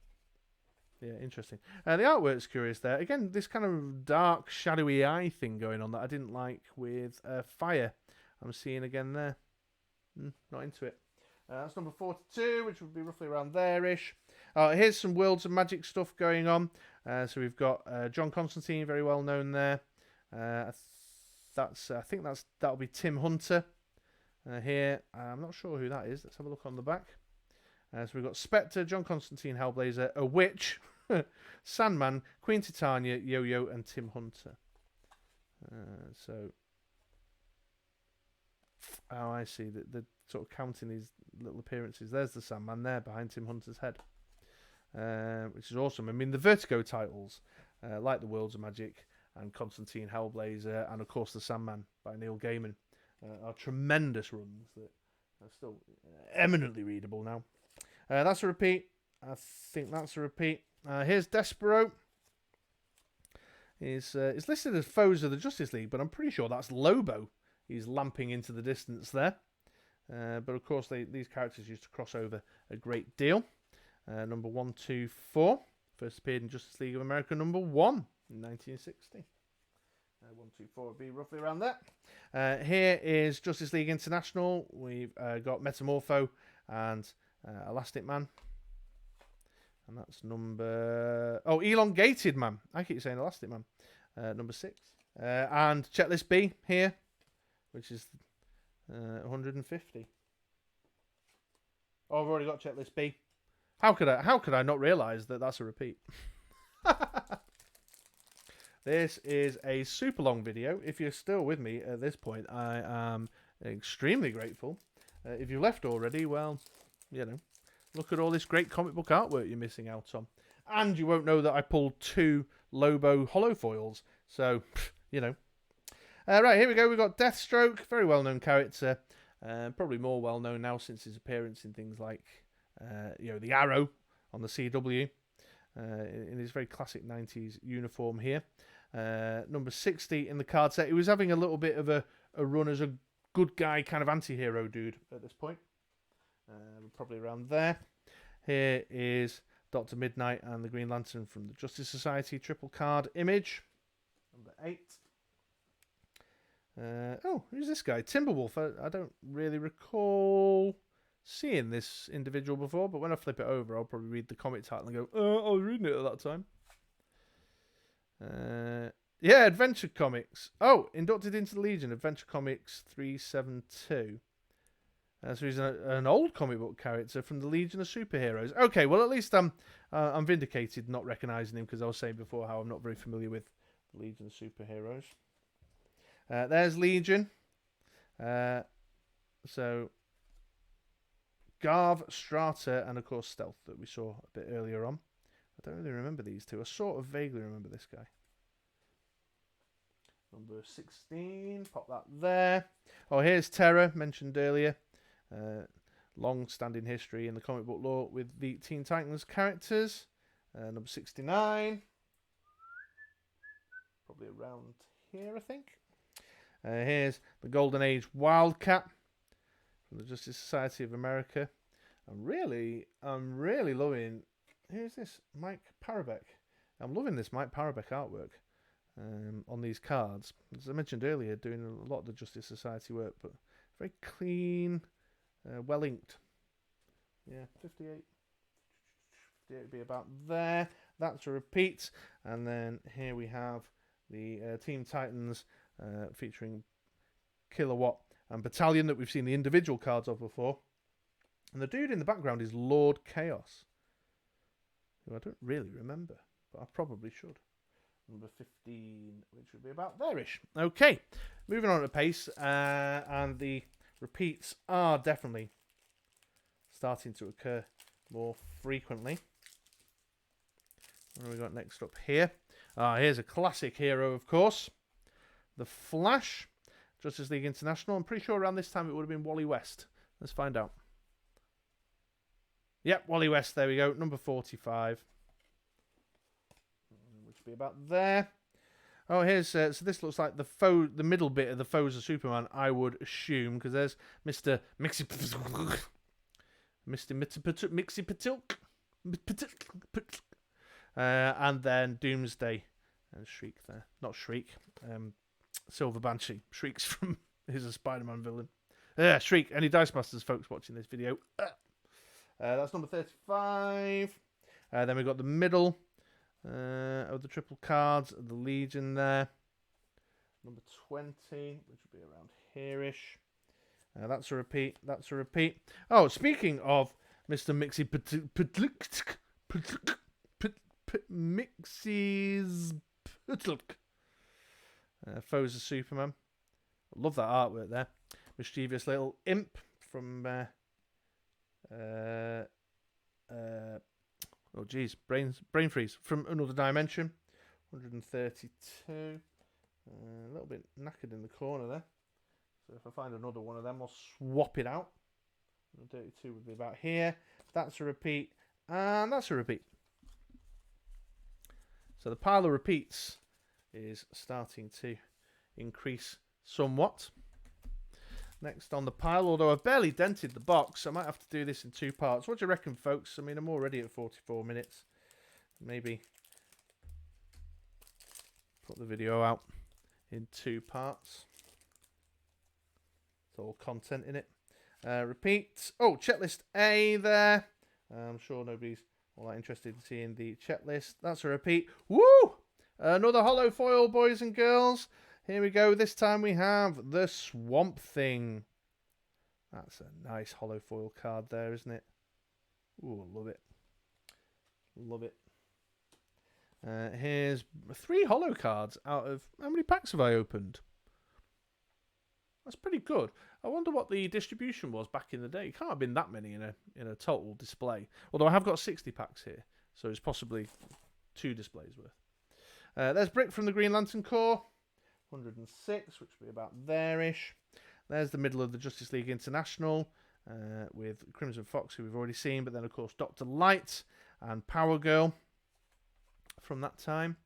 Yeah, interesting. The artwork's curious there. Again, this kind of dark, shadowy eye thing going on that I didn't like with Fire. I'm seeing again there. Not into it. That's number 42, which would be roughly around there-ish. Here's some Worlds of Magic stuff going on. So we've got John Constantine, very well known there. I think that'll be Tim Hunter here. I'm not sure who that is. Let's have a look on the back. So we've got Spectre, John Constantine, Hellblazer, a Witch, Sandman, Queen Titania, Yo-Yo, and Tim Hunter. Oh, I see. The sort of counting these little appearances. There's the Sandman there behind Tim Hunter's head, which is awesome. I mean, the Vertigo titles, like the Worlds of Magic and Constantine, Hellblazer, and of course the Sandman by Neil Gaiman, are tremendous runs that are still eminently readable now. That's a repeat. I think that's a repeat. Here's Despero. Is listed as Foes of the Justice League, but I'm pretty sure that's Lobo. He's lamping into the distance there. But of course, these characters used to cross over a great deal. Number 124. First appeared in Justice League of America number 1 in 1960. 124 would be roughly around that. Here is Justice League International. We've got Metamorpho and Elastic Man. And that's number... Oh, Elongated Man. I keep saying Elastic Man. Number 6. And Checklist B here, which is 150. Oh, I've already got Checklist B. How could I not realise that that's a repeat? This is a super long video. If you're still with me at this point, I am extremely grateful. If you left already, well, you know, look at all this great comic book artwork you're missing out on. And you won't know that I pulled 2 Lobo holo-foils. So, you know. Right, here we go. We've got Deathstroke, very well-known character. Probably more well-known now since his appearance in things like, the Arrow on the CW. In his very classic 90s uniform here. Number 60 in the card set. He was having a little bit of a run as a good guy kind of anti-hero dude at this point. Probably around there. Here is Dr. Midnight and the Green Lantern from the Justice Society triple card image. Number 8. Who's this guy? Timberwolf. I don't really recall seeing this individual before, but when I flip it over, I'll probably read the comic title and go, I was reading it at that time. Yeah, Adventure Comics. Oh, inducted into the Legion, Adventure Comics 372. So he's an old comic book character from the Legion of Superheroes. Okay, well at least I'm vindicated not recognising him, because I was saying before how I'm not very familiar with the Legion of Superheroes. There's Legion. So Garv, Strata, and of course Stealth that we saw a bit earlier on. I don't really remember these two. I sort of vaguely remember this guy. Number 16, pop that there. Oh, here's Terra, mentioned earlier. Long-standing history in the comic book lore with the Teen Titans characters. Number 69. Probably around here, I think. Here's the Golden Age Wildcat from the Justice Society of America. I'm really loving... Who's this? Mike Parabek. I'm loving this Mike Parabek artwork on these cards. As I mentioned earlier, doing a lot of the Justice Society work, but very clean, well inked. Yeah, 58. 58 would be about there. That's a repeat. And then here we have the Teen Titans featuring Kilowatt and Battalion that we've seen the individual cards of before. And the dude in the background is Lord Chaos, who I don't really remember, but I probably should. Number 15, which would be about there-ish. Okay, moving on at a pace, and the repeats are definitely starting to occur more frequently. What have we got next up here? Here's a classic hero, of course. The Flash, Justice League International. I'm pretty sure around this time it would have been Wally West. Let's find out. Yep, Wally West, there we go. Number 45. Which would be about there. Oh, here's... so this looks like the middle bit of the Foes of Superman, I would assume, because there's Mr. Mixie Patilk. And then Doomsday and Shriek there. Not Shriek. Silver Banshee. Shriek's from... He's a Spider-Man villain. Shriek. Any Dice Masters folks watching this video? That's number 35. Then we've got the middle of the triple cards, the Legion there. Number 20, which would be around here-ish. That's a repeat. That's a repeat. Oh, speaking of Mr. Mixie Mixie's Foes of Superman. I love that artwork there. Mischievous little imp from... oh geez, brain freeze from another dimension. 132. A little bit knackered in the corner there. So if I find another one of them, I'll swap it out. 132 would be about here. That's a repeat, and that's a repeat. So the pile of repeats is starting to increase somewhat. Next on the pile, although I've barely dented the box, I might have to do this in two parts. What do you reckon, folks? I mean, I'm already at 44 minutes. Maybe put the video out in two parts. It's all content in it. Repeat. Oh, checklist A there. I'm sure nobody's all that interested in seeing the checklist. That's a repeat. Woo! Another holo-foil, boys and girls. Here we go. This time we have the Swamp Thing. That's a nice holo-foil card there, isn't it? Ooh, love it. Love it. Here's 3 holo cards out of... How many packs have I opened? That's pretty good. I wonder what the distribution was back in the day. It can't have been that many in a total display. Although I have got 60 packs here, so it's possibly 2 displays worth. There's Brick from the Green Lantern Corps. 106, which would be about there-ish. There's the middle of the Justice League International with Crimson Fox, who we've already seen, but then, of course, Dr. Light and Power Girl from that time.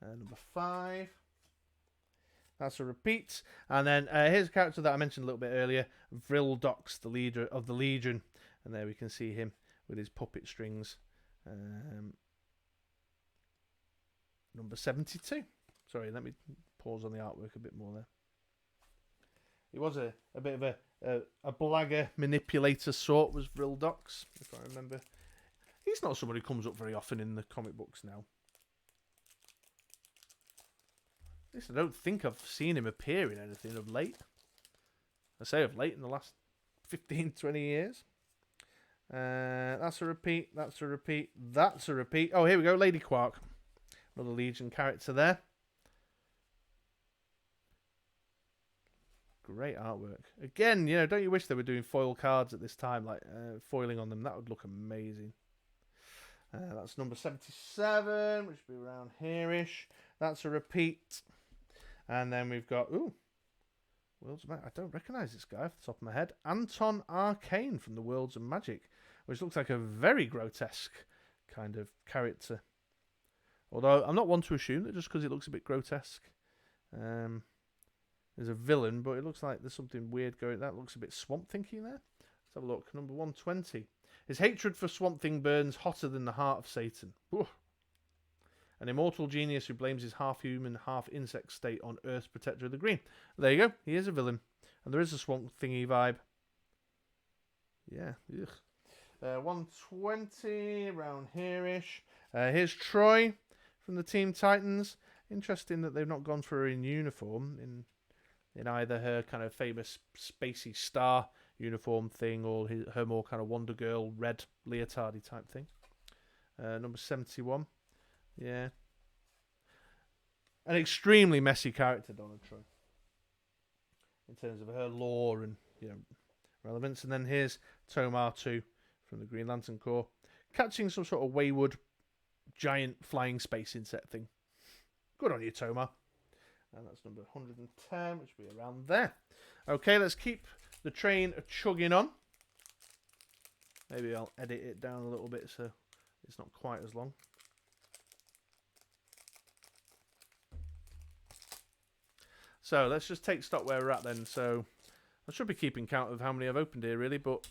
Number 5. That's a repeat. And then here's a character that I mentioned a little bit earlier, Vrildox, the leader of the Legion. And there we can see him with his puppet strings. Number 72. Sorry, let me pause on the artwork a bit more there. He was a bit of a blagger manipulator sort, was Vrildox, if I remember. He's not someone who comes up very often in the comic books now. At least I don't think I've seen him appear in anything of late. I say of late, in the last 15, 20 years. That's a repeat, that's a repeat, that's a repeat. Oh, here we go, Lady Quark. Another Legion character there. Great artwork. Again, you know, don't you wish they were doing foil cards at this time, like foiling on them? That would look amazing. That's number 77, which would be around here-ish. That's a repeat. And then we've got, Worlds of Magic. I don't recognise this guy off the top of my head. Anton Arcane from the Worlds of Magic, which looks like a very grotesque kind of character. Although I'm not one to assume that just because it looks a bit grotesque. There's a villain, but it looks like there's something weird going. That looks a bit Swamp Thingy there. Let's have a look. Number 120. His hatred for Swamp Thing burns hotter than the heart of Satan. Ooh. An immortal genius who blames his half-human, half-insect state on Earth's protector of the green. There you go. He is a villain. And there is a Swamp Thingy vibe. Yeah. Ugh. 120, around here-ish. Here's Troy from the Teen Titans. Interesting that they've not gone for her in uniform in either her kind of famous spacey star uniform thing or her more kind of Wonder Girl red leotardy type thing. Number 71. Yeah. An extremely messy character, Donna Troy, in terms of her lore and, you know, relevance. And then here's Tomar 2 from the Green Lantern Corps, catching some sort of wayward giant flying space insect thing. Good on you, Tomar. And that's number 110, which will be around there. Okay, let's keep the train chugging on. Maybe I'll edit it down a little bit so it's not quite as long. So let's just take stock where we're at then. So I should be keeping count of how many I've opened here, really, but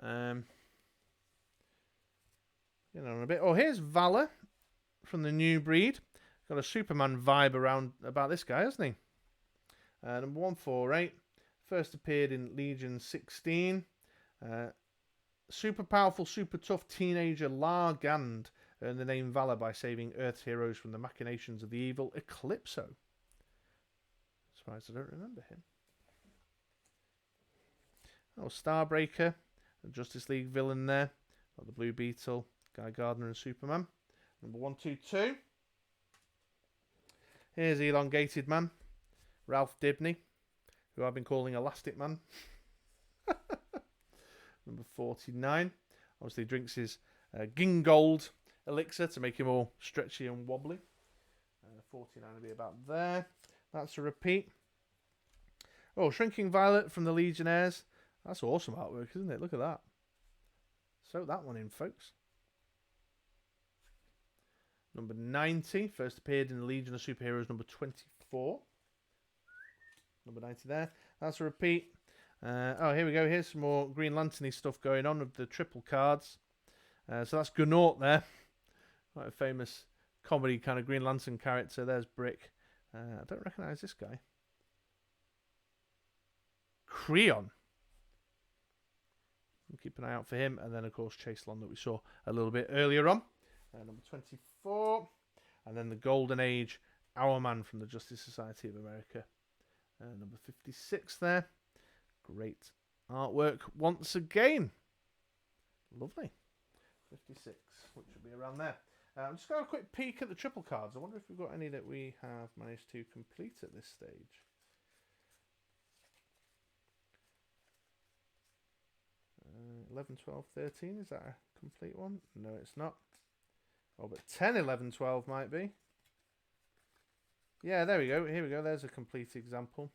you know, a bit. Oh, here's Valor from the New Breed. Got a Superman vibe around about this guy, hasn't he? Number 148. First appeared in Legion 16. Super powerful, super tough teenager Largand earned the name Valor by saving Earth's heroes from the machinations of the evil Eclipso. Surprised I don't remember him. Oh, Starbreaker, the Justice League villain there. Got the Blue Beetle, Guy Gardner and Superman. Number 122. Here's Elongated Man, Ralph Dibney, who I've been calling Elastic Man. Number 49. Obviously drinks his Gingold elixir to make him all stretchy and wobbly. 49 will be about there. That's a repeat. Oh, Shrinking Violet from the Legionnaires. That's awesome artwork, isn't it? Look at that. Soak that one in, folks. Number 90. First appeared in the Legion of Superheroes number 24. Number 90 there. That's a repeat. Oh, here we go. Here's some more Green Lantern-y stuff going on with the triple cards. So that's Gnaut there. Quite a famous comedy kind of Green Lantern character. There's Brick. I don't recognise this guy. Creon. Keep an eye out for him. And then, of course, Chaselon that we saw a little bit earlier on. Number 24. And then the Golden Age Hourman from the Justice Society of America. Number 56 there. Great artwork once again. Lovely. 56, which will be around there. I'm just going to have a quick peek at the triple cards. I wonder if we've got any that we have managed to complete at this stage. Uh, 11, 12, 13. Is that a complete one? No, it's not. Oh, but 10, 11, 12 might be. Yeah, there we go. Here we go. There's a complete example.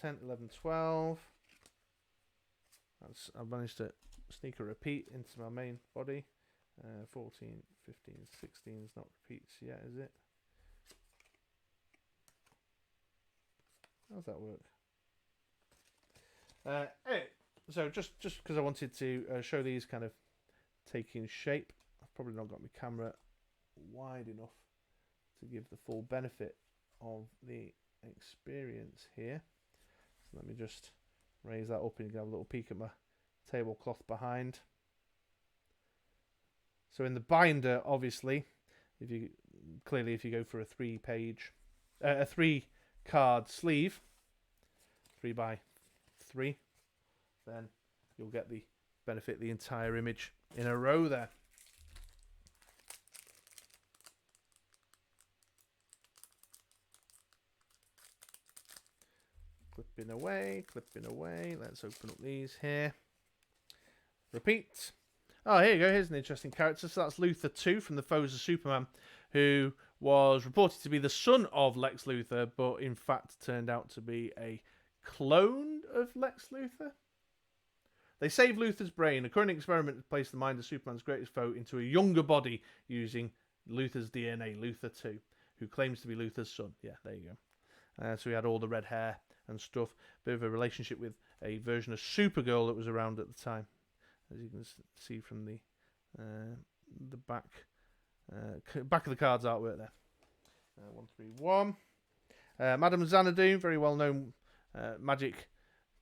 10, 11, 12. I've managed to sneak a repeat into my main body. 14, 15, 16 is not repeats yet, is it? How does that work? Anyway, so just because I wanted to show these kind of taking shape, I've probably not got my camera wide enough to give the full benefit of the experience here. So let me just raise that up and you can have a little peek at my tablecloth behind. So in the binder, obviously, if you go for a 3-card sleeve, 3x3, then you'll get the benefit the entire image in a row there. Clipping away, clipping away. Let's open up these here. Repeat. Oh, here you go. Here's an interesting character. So that's Luthor 2 from the Foes of Superman, who was reported to be the son of Lex Luthor, but in fact turned out to be a clone of Lex Luthor. They saved Luthor's brain. A current experiment has placed the mind of Superman's greatest foe into a younger body using Luthor's DNA, Luthor 2, who claims to be Luthor's son. Yeah, there you go. So he had all the red hair and stuff. Bit of a relationship with a version of Supergirl that was around at the time, as you can see from the back of the cards artwork there. 131. Madame Xanadu, very well known magic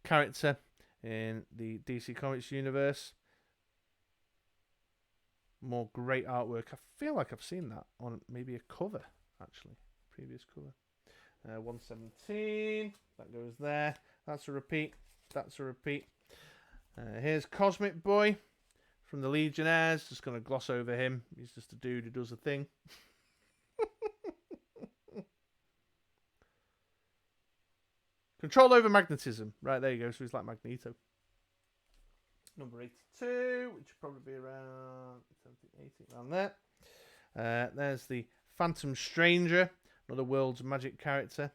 character in the DC Comics universe. More great artwork. I feel like I've seen that on maybe a cover, actually. Previous cover. 117. That goes there. That's a repeat. That's a repeat. Here's Cosmic Boy from the Legionnaires. Just going to gloss over him. He's just a dude who does a thing. Control over magnetism. Right, there you go. So he's like Magneto. Number 82, which would probably be around 70, 80, around there. There's the Phantom Stranger, another world's magic character.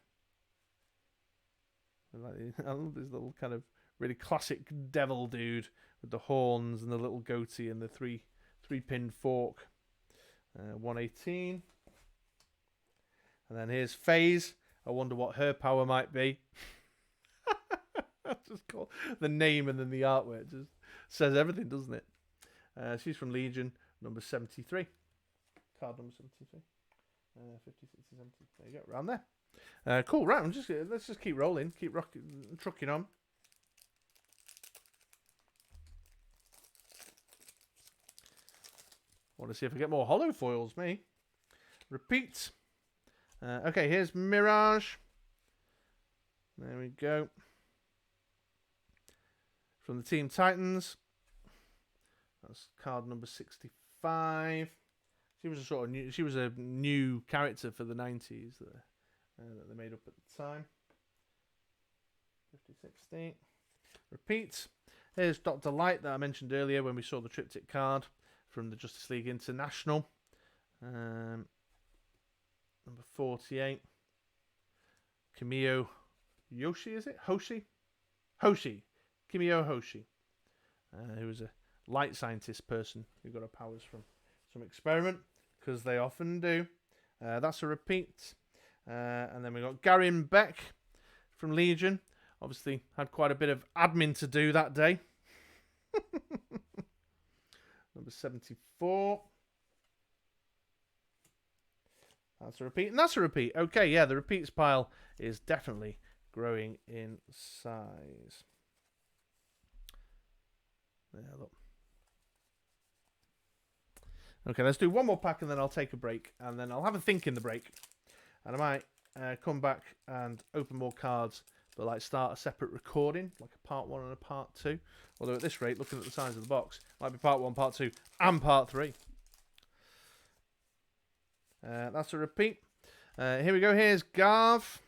I love this little kind of really classic devil dude with the horns and the little goatee and the three-pin fork. 118. And then here's FaZe. I wonder what her power might be. Just call the name and then the artwork just says everything, doesn't it? She's from Legion, number 73. Card number 73. 50, 60, 70. There you go, around there. Cool, right, let's just keep rolling, keep trucking on. I want to see if I get more holo-foils, me. Repeat. Okay, here's Mirage. There we go. From the Teen Titans. That's card number 65. She was a sort of new, she was a new character for the 90s that they made up at the time. 50, 60. Repeat. Here's Dr. Light that I mentioned earlier when we saw the Triptych card from the Justice League International. Number 48. Kimio Yoshi, is it? Hoshi? Kimio Hoshi. Who was a light scientist person who got her powers from some experiment, because they often do. That's a repeat. And then we got Garin Beck from Legion. Obviously had quite a bit of admin to do that day. Number 74. That's a repeat. And that's a repeat. Okay, yeah, the repeats pile is definitely growing in size. Yeah, look. Okay, let's do one more pack and then I'll take a break. And then I'll have a think in the break. And I might come back and open more cards, but like start a separate recording, like a part 1 and a part 2. Although at this rate, looking at the size of the box, might be part 1, part 2, and part 3. That's a repeat. Here we go. Here's Garv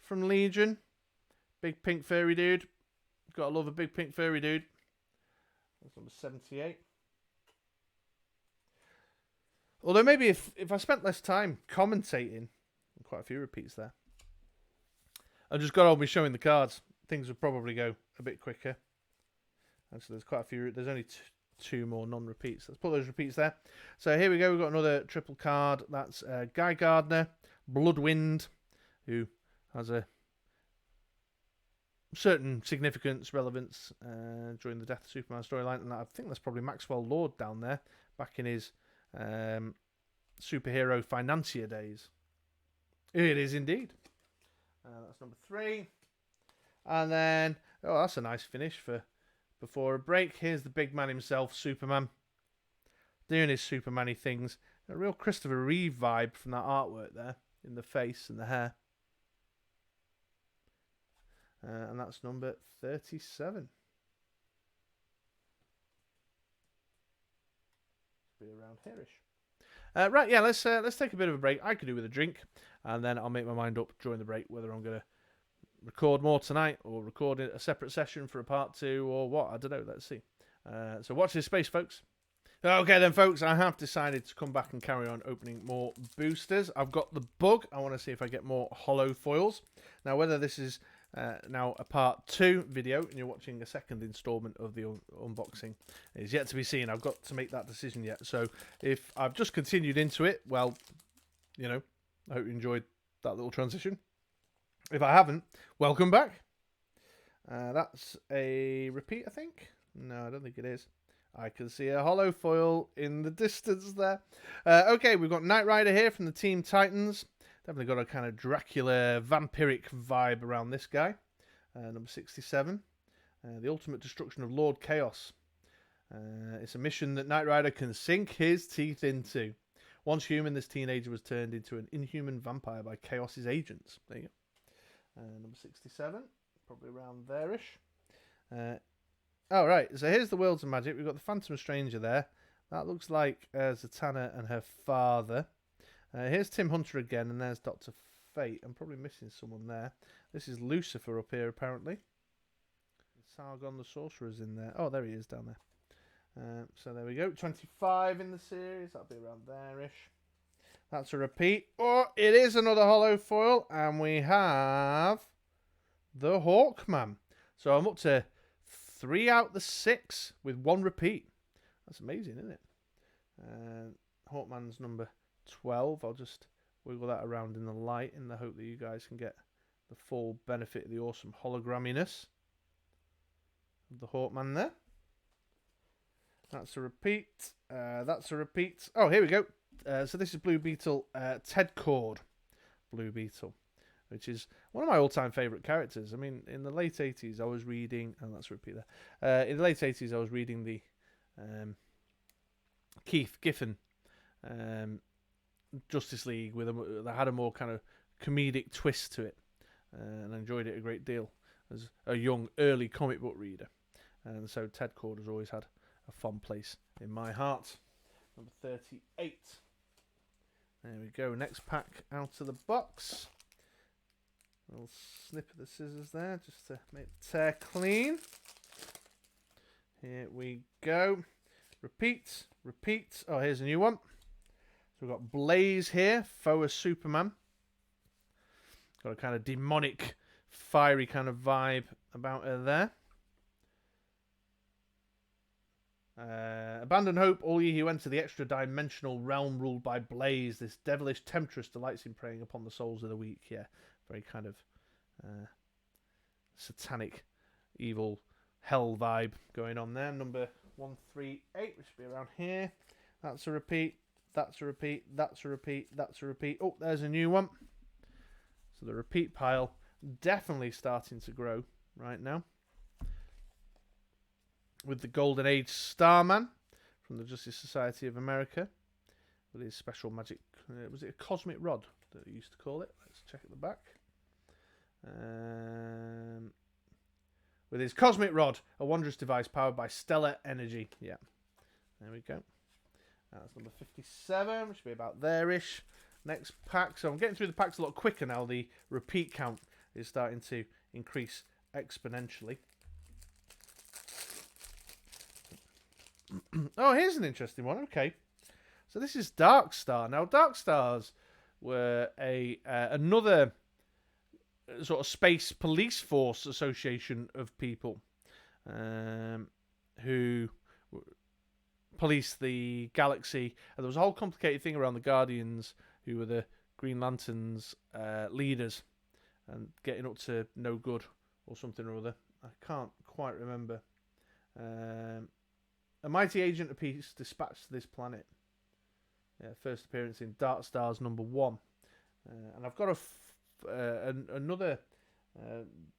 from Legion. Big pink furry dude. Gotta love a big pink furry dude. That's number 78. Although maybe if I spent less time commentating, quite a few repeats there, I just got on with showing the cards, things would probably go a bit quicker. And so there's quite a few. There's only two more non-repeats. Let's put those repeats there. So here we go. We've got another triple card. That's Guy Gardner, Bloodwind, who has a certain significance, relevance during the Death of Superman storyline. And I think that's probably Maxwell Lord down there, back in his superhero financier days. It is indeed. That's number 3. And then, oh, that's a nice finish for before a break. Here's the big man himself, Superman, doing his Superman-y things. A real Christopher Reeve vibe from that artwork there, in the face and the hair. And that's number 37. Be around here-ish. Right, yeah, let's take a bit of a break. I could do with a drink, and then I'll make my mind up during the break whether I'm going to record more tonight, or record a separate session for a part 2, or what. I don't know. Let's see. So watch this space, folks. Okay then, folks, I have decided to come back and carry on opening more boosters. I've got the bug. I want to see if I get more holo-foils. Now, whether this is now a part 2 video and you're watching a second installment of the unboxing is yet to be seen. I've got to make that decision yet. So if I've just continued into it, well, you know, I hope you enjoyed that little transition. If I haven't, welcome back. That's a repeat, I think. No, I don't think it is. I can see a holo-foil in the distance there. Okay, we've got Knight Rider here from the Team Titans. Definitely got a kind of Dracula vampiric vibe around this guy. Number 67. The ultimate destruction of Lord Chaos. It's a mission that Knight Rider can sink his teeth into. Once human, this teenager was turned into an inhuman vampire by Chaos's agents. There you go. Number 67. Probably around there-ish. Oh, right. So here's the Worlds of Magic. We've got the Phantom Stranger there. That looks like Zatanna and her father. Here's Tim Hunter again, and there's Dr. Fate. I'm probably missing someone there. This is Lucifer up here, apparently. Sargon the Sorcerer's in there. Oh, there he is down there. So there we go. 25 in the series. That'll be around there-ish. That's a repeat. Oh, it is another holo-foil, and we have the Hawkman. So I'm up to 3 out of the 6 with 1 repeat. That's amazing, isn't it? Hawkman's number 12. I'll just wiggle that around in the light in the hope that you guys can get the full benefit of the awesome hologramminess of the Hawkman there. That's a repeat. That's a repeat. Oh, here we go. So this is Blue Beetle, Ted Cord. Blue Beetle, which is one of my all-time favourite characters. I mean, in the late 80s, I was reading... Oh, that's a repeat there. In the late 80s, I was reading the Keith Giffen Justice League that had a more kind of comedic twist to it. And I enjoyed it a great deal as a young, early comic book reader. And so Ted Cord has always had a fond place in my heart. Number 38. There we go. Next pack out of the box. A little snip of the scissors there just to make the tear clean. Here we go. Repeat. Repeat. Oh, here's a new one. So we've got Blaze here. Foe of Superman. Got a kind of demonic, fiery kind of vibe about her there. Abandon hope, all ye who enter the extra-dimensional realm ruled by Blaze. This devilish temptress delights in preying upon the souls of the weak. Yeah, very kind of satanic, evil, hell vibe going on there. Number 138, which should be around here. That's a repeat. That's a repeat. That's a repeat. That's a repeat. Oh, there's a new one. So the repeat pile definitely starting to grow right now. With the Golden Age Starman from the Justice Society of America. With his special magic... was it a cosmic rod that he used to call it? Let's check at the back. With his cosmic rod, a wondrous device powered by stellar energy. Yeah, there we go. That's number 57, which should be about there-ish. Next pack. So I'm getting through the packs a lot quicker now. The repeat count is starting to increase exponentially. Oh, here's an interesting one. Okay, so this is Dark Star. Now, Dark Stars were another sort of space police force association of people who police the galaxy. And there was a whole complicated thing around the Guardians, who were the Green Lantern's leaders, and getting up to no good or something or other. I can't quite remember. A mighty agent of peace dispatched to this planet. Yeah, first appearance in Dark Stars number 1. And I've got another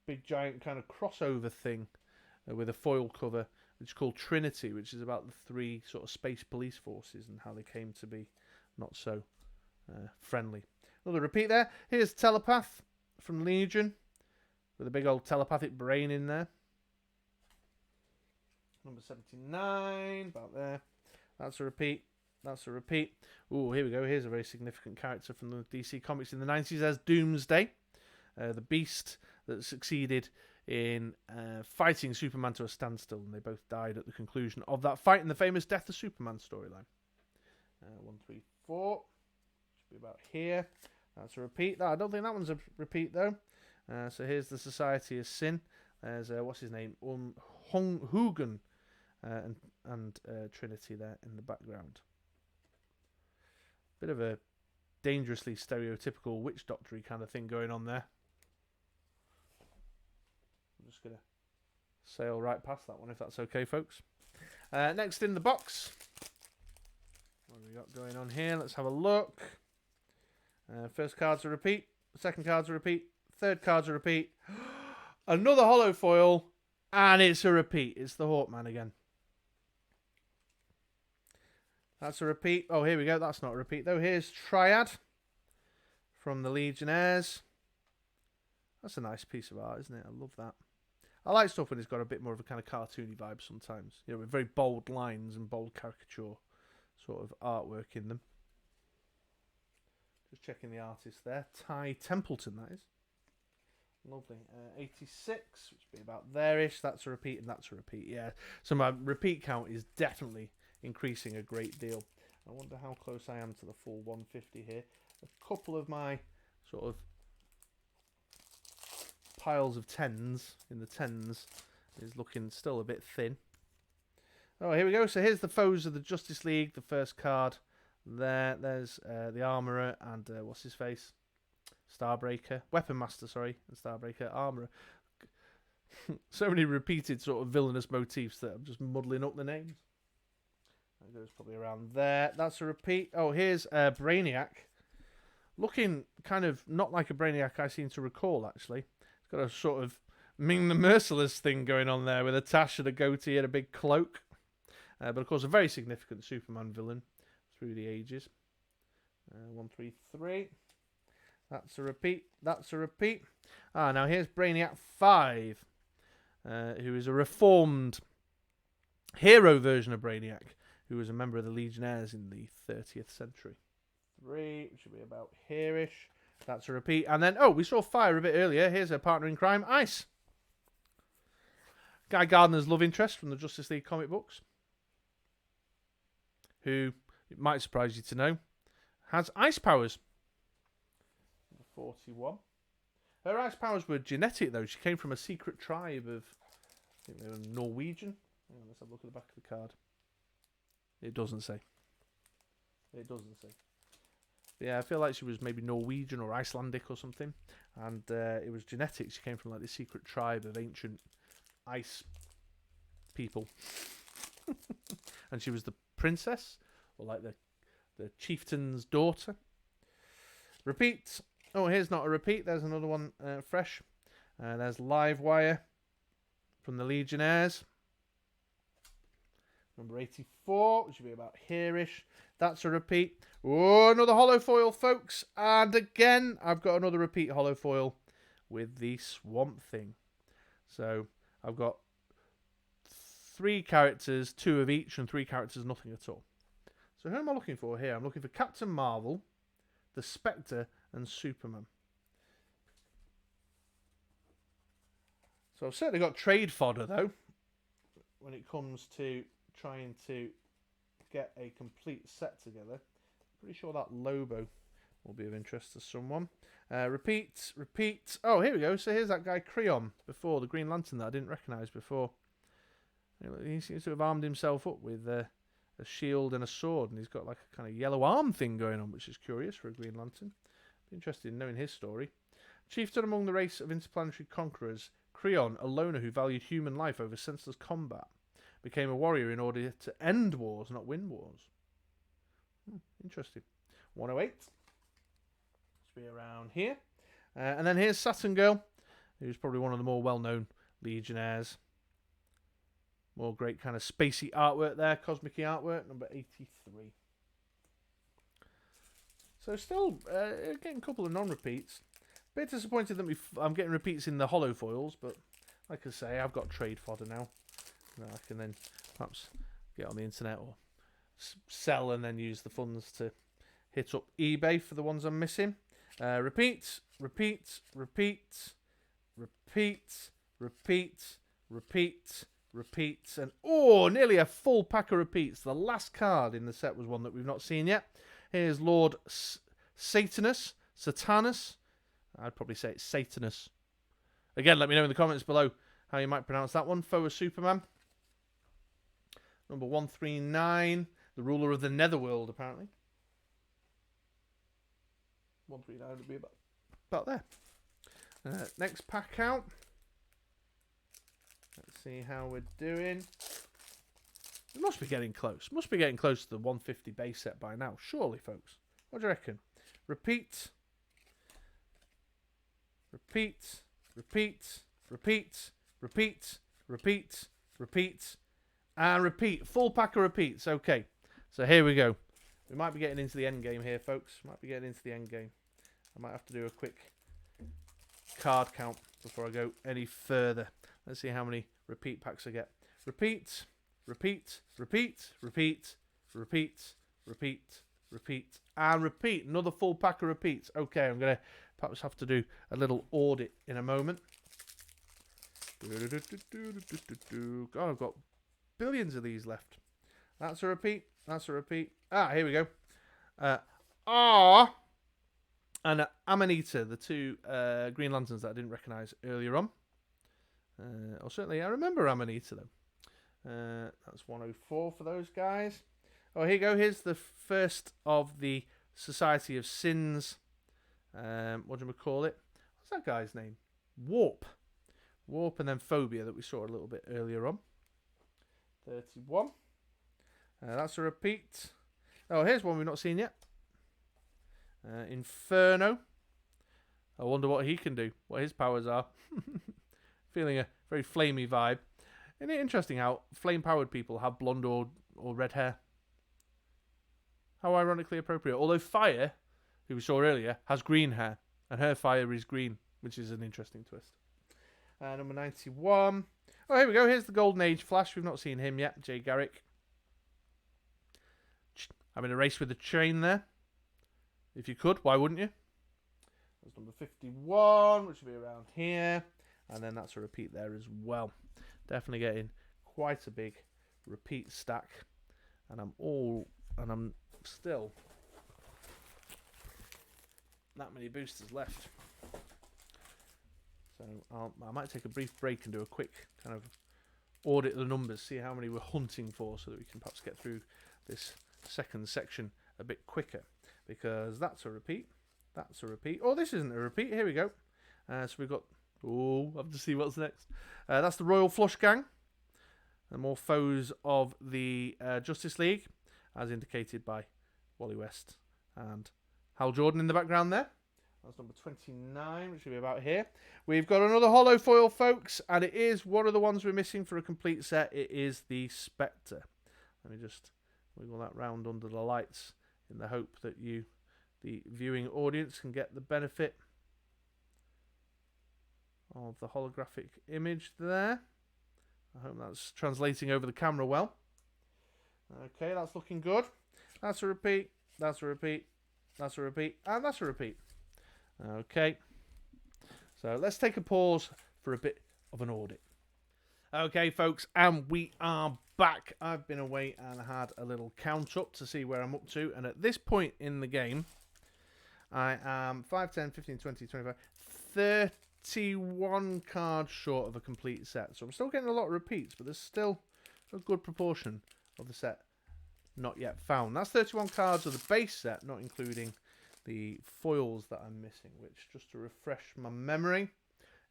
big giant kind of crossover thing with a foil cover, which is called Trinity, which is about the 3 sort of space police forces and how they came to be not so friendly. Another repeat there. Here's Telepath from Legion with a big old telepathic brain in there. Number 79, about there. That's a repeat. That's a repeat. Ooh, here we go. Here's a very significant character from the DC Comics in the 90s as Doomsday. The Beast that succeeded in fighting Superman to a standstill, and they both died at the conclusion of that fight in the famous Death of Superman storyline. 1, 3, 4. Should be about here. That's a repeat. I don't think that one's a repeat, though. So here's the Society of Sin. There's, what's his name? Hugan and Trinity there in the background. Bit of a dangerously stereotypical witch doctor-y kind of thing going on there. I'm just going to sail right past that one, if that's okay, folks. Next in the box. What have we got going on here? Let's have a look. First card's a repeat. Second card's a repeat. Third card's a repeat. Another holo-foil. And it's a repeat. It's the Hawkman again. That's a repeat. Oh, here we go. That's not a repeat, though. Here's Triad from the Legionnaires. That's a nice piece of art, isn't it? I love that. I like stuff when it's got a bit more of a kind of cartoony vibe sometimes. You know, with very bold lines and bold caricature sort of artwork in them. Just checking the artist there. Ty Templeton, that is. Lovely. 86, which would be about there-ish. That's a repeat and that's a repeat, yeah. So my repeat count is definitely increasing a great deal. I wonder how close I am to the full 150 here. A couple of my sort of piles of tens in the tens is looking still a bit thin. Oh, here we go. So here's the Foes of the Justice League, the first card. There's the Armourer and what's his face? Starbreaker. Weapon Master, sorry. And Starbreaker. Armourer. So many repeated sort of villainous motifs that I'm just muddling up the names. That goes probably around there. That's a repeat. Oh, here's Brainiac. Looking kind of not like a Brainiac I seem to recall, actually. It's got a sort of Ming the Merciless thing going on there with a tash and a goatee and a big cloak. But of course, a very significant Superman villain through the ages. 1, 3, 3. That's a repeat. That's a repeat. Now here's Brainiac 5, who is a reformed hero version of Brainiac, who was a member of the Legionnaires in the 30th century. 3, which should be about here-ish. That's a repeat. And then, oh, we saw Fire a bit earlier. Here's her partner in crime, Ice. Guy Gardner's love interest from the Justice League comic books, who, it might surprise you to know, has ice powers. 41. Her ice powers were genetic, though. She came from a secret tribe of, I think they were Norwegian. Let's have a look at the back of the card. It doesn't say. It doesn't say. Yeah, I feel like she was maybe Norwegian or Icelandic or something. And it was genetic. She came from like this secret tribe of ancient ice people. And she was the princess, or like the chieftain's daughter. Repeat. Oh, here's not a repeat. There's another one fresh. There's Livewire from the Legionnaires. Number 84, which should be about here-ish. That's a repeat. Oh, another holo-foil, folks. And again, I've got another repeat holo-foil with the Swamp Thing. So I've got 3 characters, 2 of each, and 3 characters, nothing at all. So who am I looking for here? I'm looking for Captain Marvel, the Spectre, and Superman. So I've certainly got trade fodder, though, when it comes to trying to get a complete set together. Pretty sure that Lobo will be of interest to someone. Repeat. Oh, here we go. So here's that guy Creon before, the Green Lantern that I didn't recognise before. He seems to have armed himself up with a shield and a sword, and he's got like a kind of yellow arm thing going on, which is curious for a Green Lantern. Be interested in knowing his story. Chieftain among the race of interplanetary conquerors, Creon, a loner who valued human life over senseless combat, became a warrior in order to end wars, not win wars. Interesting. 108. Let's be around here. And then here's Saturn Girl, who's probably one of the more well-known Legionnaires. More great kind of spacey artwork there, cosmic artwork, number 83. So still getting a couple of non-repeats. Bit disappointed that I'm getting repeats in the holo-foils, but like I say, I've got trade fodder now. I can then perhaps get on the internet or sell and then use the funds to hit up eBay for the ones I'm missing. Repeat. repeat, repeat, repeat, repeat, and oh, nearly a full pack of repeats. The last card in the set was one that we've not seen yet. Here's Lord Satanus. I'd probably say it's Satanus. Again, let me know in the comments below how you might pronounce that one. Foe of Superman. Number 139. The ruler of the Netherworld, apparently. 139 would be about there. Next pack out. Let's see how we're doing. We must be getting close. Must be getting close to the 150 base set by now. Surely, folks. What do you reckon? Repeat. Repeat. Repeat. Repeat. Repeat. Repeat. Repeat. And repeat. Full pack of repeats. Okay. So here we go. We might be getting into the end game here, folks. Might be getting into the end game. I might have to do a quick card count before I go any further. Let's see how many repeat packs I get. Repeat, repeat, repeat, repeat, repeat, repeat, repeat, and repeat. Another full pack of repeats. Okay, I'm going to perhaps have to do a little audit in a moment. God, I've got billions of these left. That's a repeat. That's a repeat. Ah, here we go. And Amanita, the two Green Lanterns that I didn't recognise earlier on. Or certainly I remember Amanita though. That's 104 for those guys. Oh, here you go. Here's the first of the Society of Sins. What do we call it? What's that guy's name? Warp. Warp and then Phobia that we saw a little bit earlier on. 31. That's a repeat. Oh, here's one we've not seen yet. Inferno. I wonder what he can do, what his powers are. Feeling a very flamey vibe. Isn't it interesting how flame-powered people have blonde or red hair? How ironically appropriate. Although Fire, who we saw earlier, has green hair. And her fire is green, which is an interesting twist. Number 91. Oh, here we go. Here's the Golden Age Flash. We've not seen him yet. Jay Garrick. Having a race with the train there. If you could, why wouldn't you? That's number 51, which will be around here. And then that's a repeat there as well. Definitely getting quite a big repeat stack. And I'm still that many boosters left. So I might take a brief break and do a quick kind of audit the numbers, see how many we're hunting for, so that we can perhaps get through this second section a bit quicker, because that's a repeat. That's a repeat. Oh, this isn't a repeat. Here we go. So we've got. Oh, I have to see what's next. That's the Royal Flush Gang. And more foes of the Justice League, as indicated by Wally West and Hal Jordan in the background there. That's number 29, which will be about here. We've got another holo-foil, folks, and it is one of the ones we're missing for a complete set. It is the Spectre. Let me just wiggle that round under the lights in the hope that you, the viewing audience, can get the benefit of the holographic image there. I hope that's translating over the camera well. Okay, that's looking good. That's a repeat. That's a repeat. That's a repeat. And that's a repeat. Okay. So let's take a pause for a bit of an audit. Okay, folks, and we are back. I've been away and had a little count up to see where I'm up to. And at this point in the game, I am 5, 10, 15, 20, 25, 31 cards short of a complete set. So I'm still getting a lot of repeats, but there's still a good proportion of the set not yet found. That's 31 cards of the base set, not including the foils that I'm missing, which, just to refresh my memory,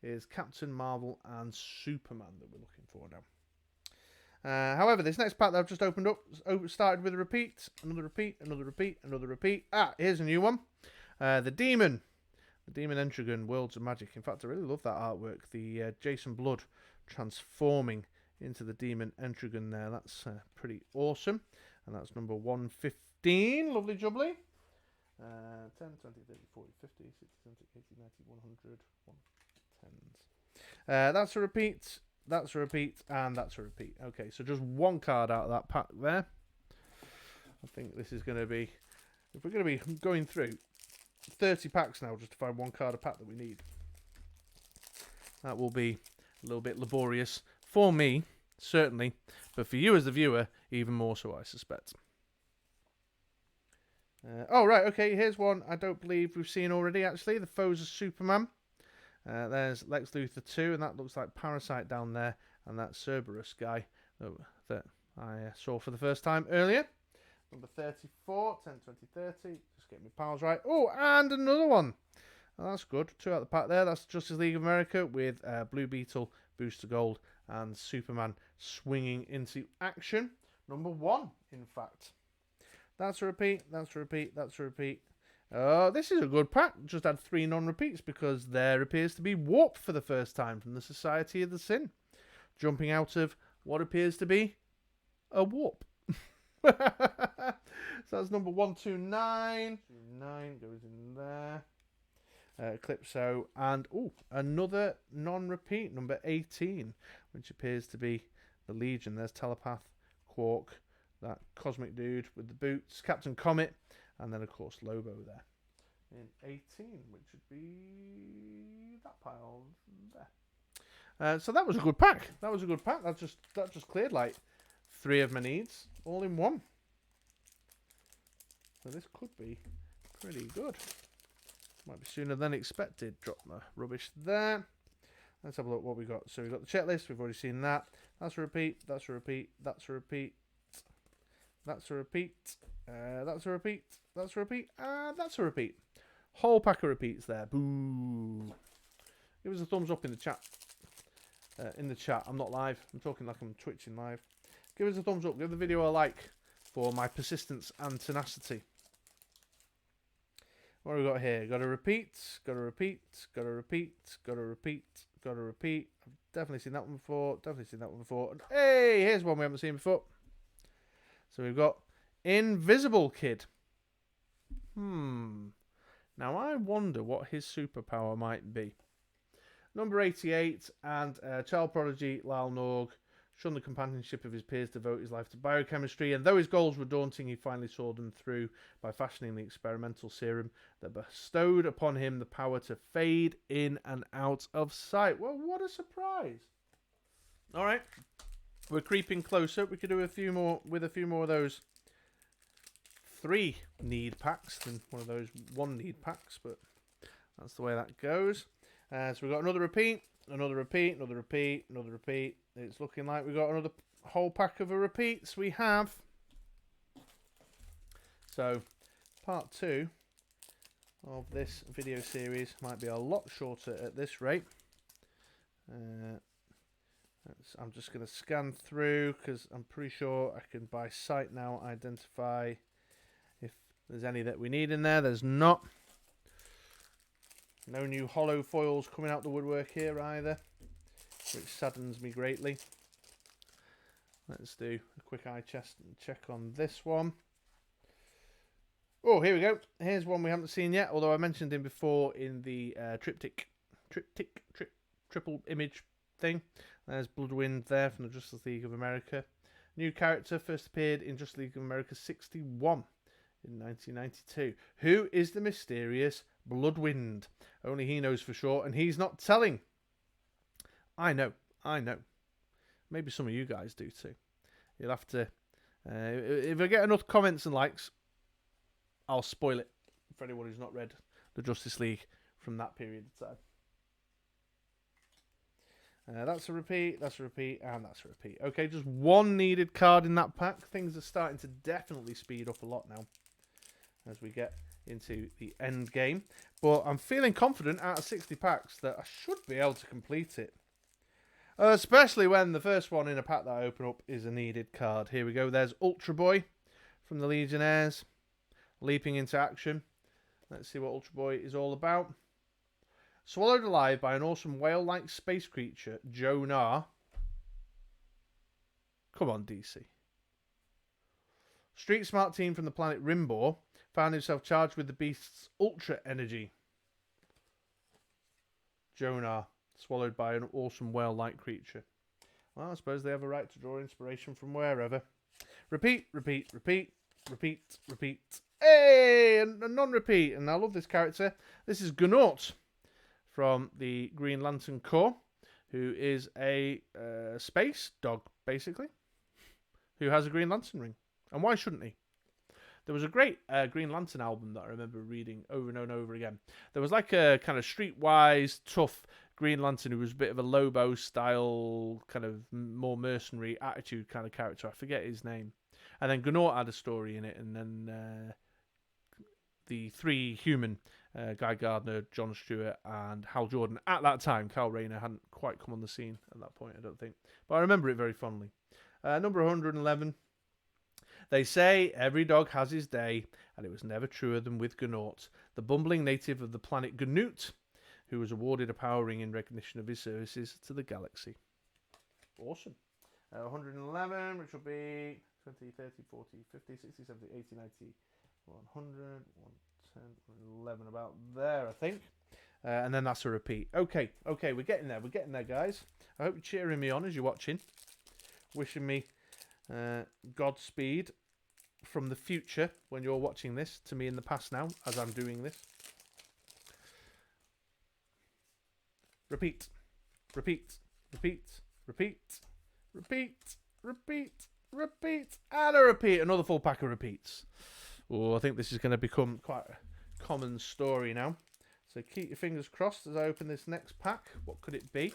is Captain Marvel and Superman that we're looking for now. However, this next pack that I've just opened up started with a repeat, another repeat, another repeat, another repeat. Ah, here's a new one. The Demon Entragon, Worlds of Magic. In fact, I really love that artwork. The Jason Blood transforming into the Demon Entragon there. That's pretty awesome. And that's number 115. Lovely jubbly. 10, 20, 30, 40, 50, 60, 70, 80, 90, 100, 110s. That's a repeat, that's a repeat, and that's a repeat. Okay, so just one card out of that pack there. I think this is going to be, if we're going to be going through 30 packs now just to find one card a pack that we need, That will be a little bit laborious for me, certainly, but for you as the viewer, even more so, I suspect. Oh, right, okay, here's one I don't believe we've seen already, actually. The Foes of Superman. There's Lex Luthor 2, and that looks like Parasite down there, and that Cerberus guy that I saw for the first time earlier. Number 34, 10, 20, 30. Just get my pals right. Oh, and another one. Oh, that's good. 2 out of the pack there. That's Justice League of America with Blue Beetle, Booster Gold, and Superman swinging into action. Number 1, in fact. That's a repeat. That's a repeat. That's a repeat. Oh, this is a good pack. Just had 3 non-repeats because there appears to be Warp for the first time from the Society of the Sin. Jumping out of what appears to be a Warp. So that's number 129. 9 goes in there. Eclipso. And, another non-repeat, number 18, which appears to be the Legion. There's Telepath, Quark, that cosmic dude with the boots, Captain Comet, and then, of course, Lobo there. In 18, which would be that pile there. So that was a good pack. That was a good pack. That just cleared, like, 3 of my needs, all in one. So this could be pretty good. Might be sooner than expected. Drop my rubbish there. Let's have a look what we got. So we've got the checklist. We've already seen that. That's a repeat. That's a repeat. That's a repeat. That's a repeat. That's a repeat. That's a repeat. That's a repeat. Whole pack of repeats there. Boo. Give us a thumbs up in the chat. I'm not live. I'm talking like I'm twitching live. Give us a thumbs up. Give the video a like for my persistence and tenacity. What have we got here? Got a repeat. Got a repeat. Got a repeat. Got a repeat. Got a repeat. I've definitely seen that one before. Definitely seen that one before. And hey, here's one we haven't seen before. So we've got Invisible Kid. Now I wonder what his superpower might be. Number 88, and child prodigy Lal Norg shunned the companionship of his peers to devote his life to biochemistry, and though his goals were daunting, he finally saw them through by fashioning the experimental serum that bestowed upon him the power to fade in and out of sight. Well, what a surprise. All right, we're creeping closer. We could do a few more of those 3 need packs than one of those 1 need packs, but that's the way that goes. So we've got another repeat, another repeat, another repeat, another repeat. It's looking like we've got another whole pack of repeats. We have. So, part 2 of this video series might be a lot shorter at this rate. I'm just going to scan through because I'm pretty sure I can by sight now identify if there's any that we need in there. There's not. No new holo-foils coming out the woodwork here either, which saddens me greatly. Let's do a quick eye chest and check on this one. Oh, here we go. Here's one we haven't seen yet, although I mentioned him before in the triple image thing. There's Bloodwind there from the Justice League of America. New character first appeared in Justice League of America 61 in 1992. Who is the mysterious Bloodwind? Only he knows for sure, and he's not telling. I know. Maybe some of you guys do too. You'll have to... if I get enough comments and likes, I'll spoil it for anyone who's not read the Justice League from that period of time. That's a repeat, that's a repeat, and that's a repeat. Okay, just 1 needed card in that pack. Things are starting to definitely speed up a lot now as we get into the end game. But I'm feeling confident out of 60 packs that I should be able to complete it. Especially when the first one in a pack that I open up is a needed card. Here we go. There's Ultra Boy from the Legionnaires leaping into action. Let's see what Ultra Boy is all about. Swallowed alive by an awesome whale-like space creature, Jonah. Come on, DC. Street smart team from the planet Rimbor found himself charged with the beast's ultra energy. Jonah, swallowed by an awesome whale-like creature. Well, I suppose they have a right to draw inspiration from wherever. Repeat, repeat, repeat, repeat, repeat. Hey! A non-repeat. And I love this character. This is Gnaut from the Green Lantern Corps. who is a space dog, basically, who has a Green Lantern ring. And why shouldn't he? There was a great Green Lantern album that I remember reading over and over again. There was like a kind of streetwise, tough Green Lantern who was a bit of a Lobo style, kind of more mercenary attitude kind of character. I forget his name. And then Gnaut had a story in it, and then the three human, Guy Gardner, John Stewart, and Hal Jordan. At that time, Kyle Rayner hadn't quite come on the scene at that point, I don't think. But I remember it very fondly. Number 111. They say every dog has his day, and it was never truer than with Gnaut, the bumbling native of the planet Gnoot, who was awarded a power ring in recognition of his services to the galaxy. Awesome. 111, which will be 20, 30, 40, 50, 60, 70, 80, 90, 100, 110, 11, about there, I think. And then that's a repeat. Okay, we're getting there, guys. I hope you're cheering me on as you're watching. Wishing me Godspeed from the future when you're watching this to me in the past now, as I'm doing this. Repeat, repeat, repeat, repeat, repeat, repeat, repeat, and a repeat. Another full pack of repeats. Oh, I think this is going to become quite a common story now. So keep your fingers crossed as I open this next pack. What could it be?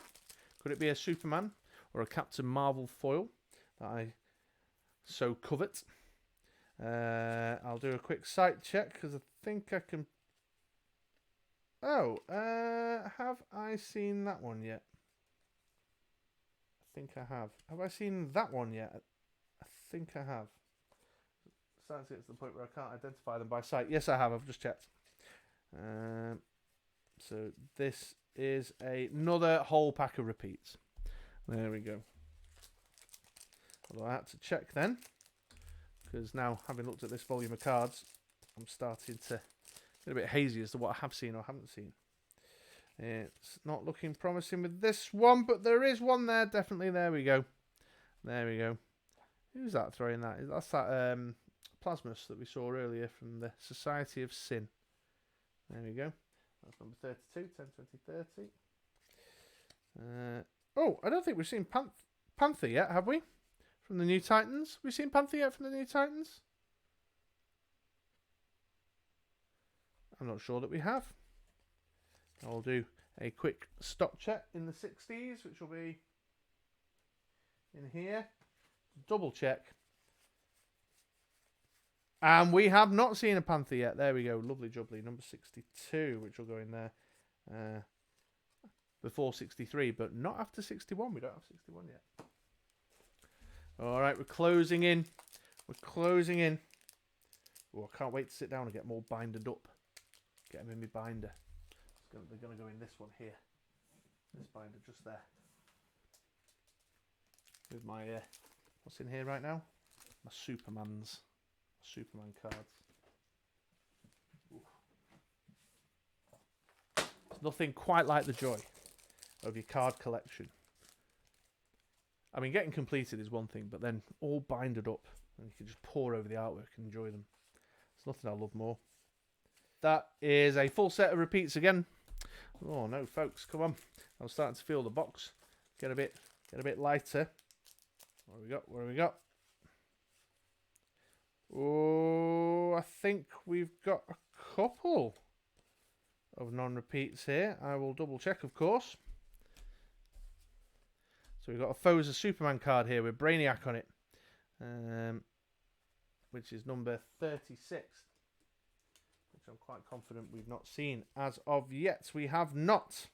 Could it be a Superman or a Captain Marvel foil that I so covet? I'll do a quick sight check because I think I can. Oh, have I seen that one yet? I think I have. Have I seen that one yet? I think I have. Starting to get to the point where I can't identify them by sight. Yes, I have. I've just checked. So this is another whole pack of repeats. There we go. Although I had to check then, because now, having looked at this volume of cards, I'm starting to get a bit hazy as to what I have seen or haven't seen. It's not looking promising with this one, but there is one there, definitely. There we go. There we go. Who's that throwing that? That's that Plasmus that we saw earlier from the Society of Sin. There we go. That's number 32, 10, 20, 30. Oh, I don't think we've seen Panther yet, have we? From the New Titans? We've seen Panther yet from the New Titans? I'm not sure that we have. I'll do a quick stock check in the 60s, which will be in here. Double check. And we have not seen a Panther yet. There we go. Lovely jubbly. Number 62, which will go in there before 63, but not after 61. We don't have 61 yet. All right, we're closing in. We're closing in. Oh, I can't wait to sit down and get more binded up. Get them in my binder. They're going to go in this one here. This binder just there. With my, what's in here right now? My Superman cards. Oof. There's nothing quite like the joy of your card collection. I mean, getting completed is one thing, but then all binded up, and you can just pour over the artwork and enjoy them. There's nothing I love more. That is a full set of repeats again. Oh no, folks, come on! I'm starting to feel the box get a bit lighter. What have we got? What have we got? Oh, I think we've got a couple of non-repeats here. I will double check, of course. So we've got a Foes of Superman card here with Brainiac on it, which is number 36, which I'm quite confident we've not seen as of yet. We have not.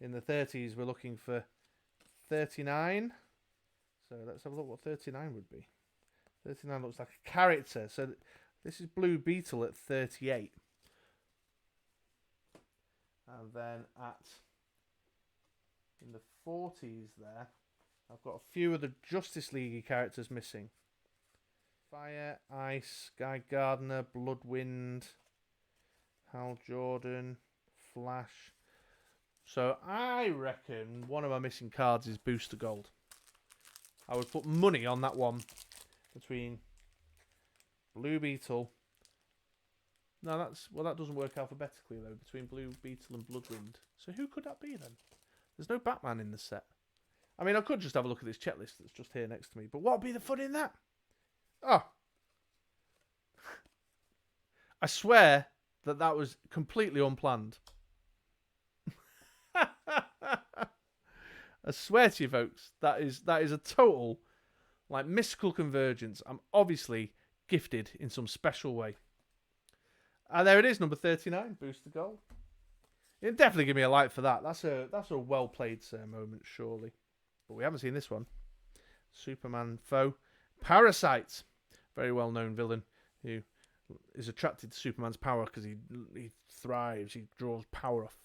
In the 30s, we're looking for 39. So let's have a look what 39 would be. 39 looks like a character. So this is Blue Beetle at 38. And then in the 40s there, I've got a few of the Justice League characters missing. Fire, Ice, Guy Gardner, Bloodwind, Hal Jordan, Flash. So I reckon one of my missing cards is Booster Gold. I would put money on that one between Blue Beetle. No, that doesn't work alphabetically though. Between Blue Beetle and Bloodwind. So who could that be then? There's no Batman in the set. I mean, I could just have a look at this checklist that's just here next to me, but what would be the fun in that? Oh. I swear that was completely unplanned. I swear to you, folks, that is a total, like, mystical convergence. I'm obviously gifted in some special way. And there it is, number 39, Booster Gold. It'd definitely give me a like for that. That's a well played moment, surely. But we haven't seen this one. Superman foe, Parasite, very well known villain who is attracted to Superman's power because he thrives. He draws power off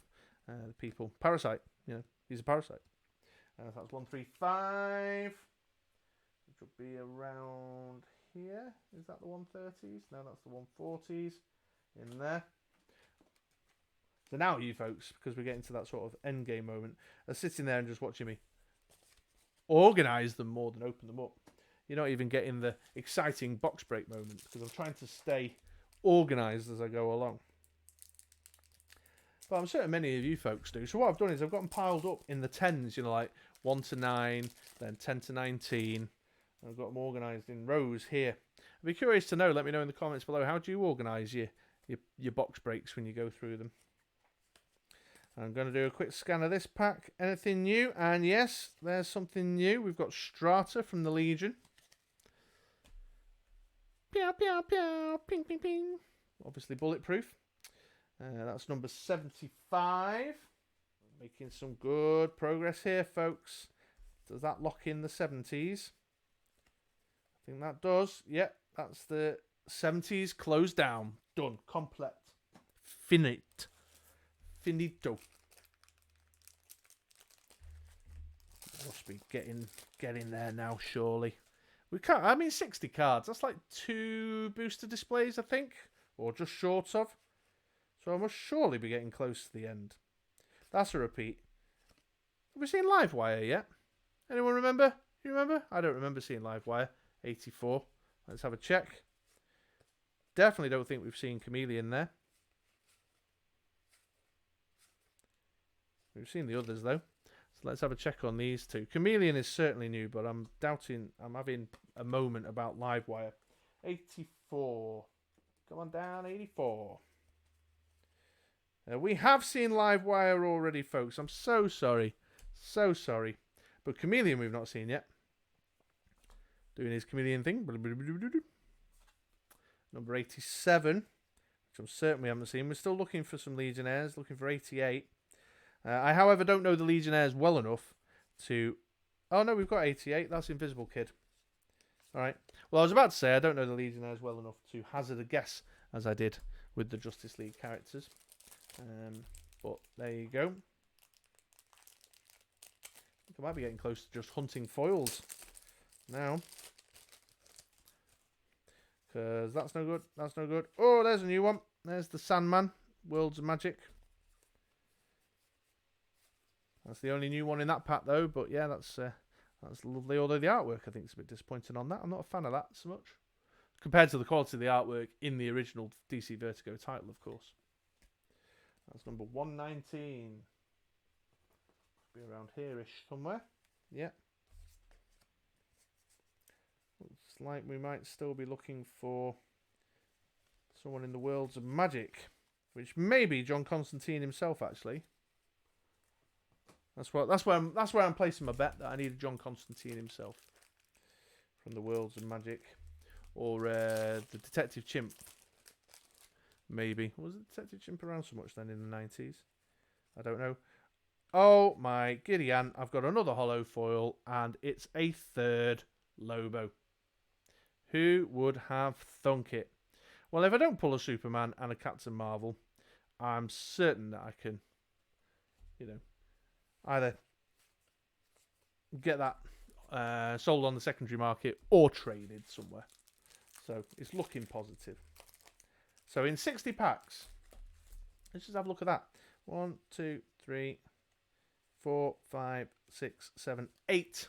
the people. Parasite, he's a parasite. That's 135. Which will be around here. Is that the 130s? No, that's the 140s. In there. So now you folks, because we're getting to that sort of end game moment, are sitting there and just watching me organise them more than open them up. You're not even getting the exciting box break moment because I'm trying to stay organised as I go along. But I'm certain many of you folks do. So what I've done is I've got them piled up in the 10s, like 1 to 9, then 10 to 19. And I've got them organised in rows here. I'd be curious to know, let me know in the comments below, how do you organise your box breaks when you go through them? I'm going to do a quick scan of this pack. Anything new? And yes, there's something new. We've got Strata from the Legion. Pew, pew, pew. Ping, ping, ping. Obviously bulletproof. That's number 75. Making some good progress here, folks. Does that lock in the 70s? I think that does. Yep, that's the 70s closed down. Done. Complete. Finite. Finito. Must be getting there now, surely. We can't. I mean, 60 cards. That's like 2 booster displays, I think, or just short of. So I must surely be getting close to the end. That's a repeat. Have we seen Livewire yet? Anyone remember? You remember? I don't remember seeing Livewire. 84. Let's have a check. Definitely don't think we've seen Chameleon there. We've seen the others though. So let's have a check on these two. Chameleon is certainly new, but I'm having a moment about Livewire. 84. Come on down, 84. We have seen Livewire already, folks. I'm so sorry. So sorry. But Chameleon we've not seen yet. Doing his Chameleon thing. Number 87. Which I'm certain we haven't seen. We're still looking for some Legionnaires. Looking for 88. I, however, don't know the Legionnaires well enough to... Oh, no, we've got 88. That's Invisible Kid. Alright. Well, I was about to say I don't know the Legionnaires well enough to hazard a guess, as I did with the Justice League characters. But there you go. I think I might be getting close to just hunting foils now. Because that's no good. That's no good. Oh, there's a new one. There's the Sandman. Worlds of Magic. That's the only new one in that pack, though. But yeah, that's lovely. Although the artwork, I think, is a bit disappointing on that. I'm not a fan of that so much. Compared to the quality of the artwork in the original DC Vertigo title, of course. That's number 119. Be around here-ish somewhere. Yeah. Looks like we might still be looking for someone in the Worlds of Magic, which may be John Constantine himself, actually. That's where I'm placing my bet, that I need a John Constantine himself from the Worlds of Magic, or the Detective Chimp. Maybe. Was the Detective Chimp around so much then in the 90s? I don't know. Oh my giddy aunt, I've got another holo foil, and it's a third Lobo. Who would have thunk it? Well, if I don't pull a Superman and a Captain Marvel, I'm certain that I can, either get that sold on the secondary market or traded somewhere. So it's looking positive. So in 60 packs, let's just have a look at that. 1, 2, 3, 4, 5, 6, 7, 8.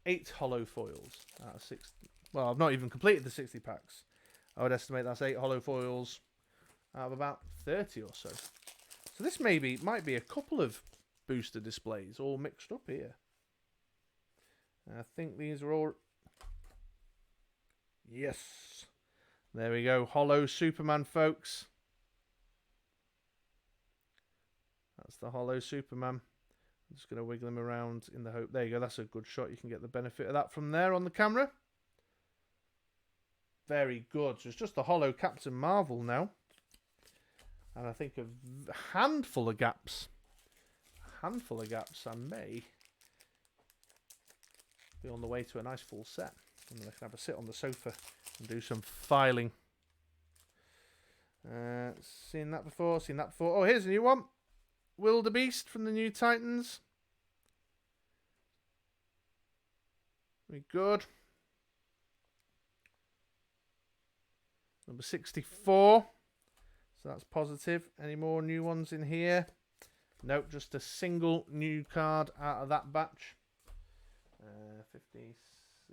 8 holo foils out of 6. Well, I've not even completed the 60 packs. I would estimate that's 8 holo foils out of about 30 or so. So this might be a couple of booster displays all mixed up here. I think these are all... Yes. There we go. Holo Superman, folks. That's the Holo Superman. I'm just going to wiggle him around in the hope... There you go. That's a good shot. You can get the benefit of that from there on the camera. Very good. So it's just the Holo Captain Marvel now. And I think a handful of gaps. A handful of gaps. I may be on the way to a nice full set. And then I can have a sit on the sofa and do some filing. Seen that before. Seen that before. Oh, here's a new one. Wildebeest from the New Titans. Very good. Number 64. So that's positive. Any more new ones in here? Nope, just a single new card out of that batch. 50s.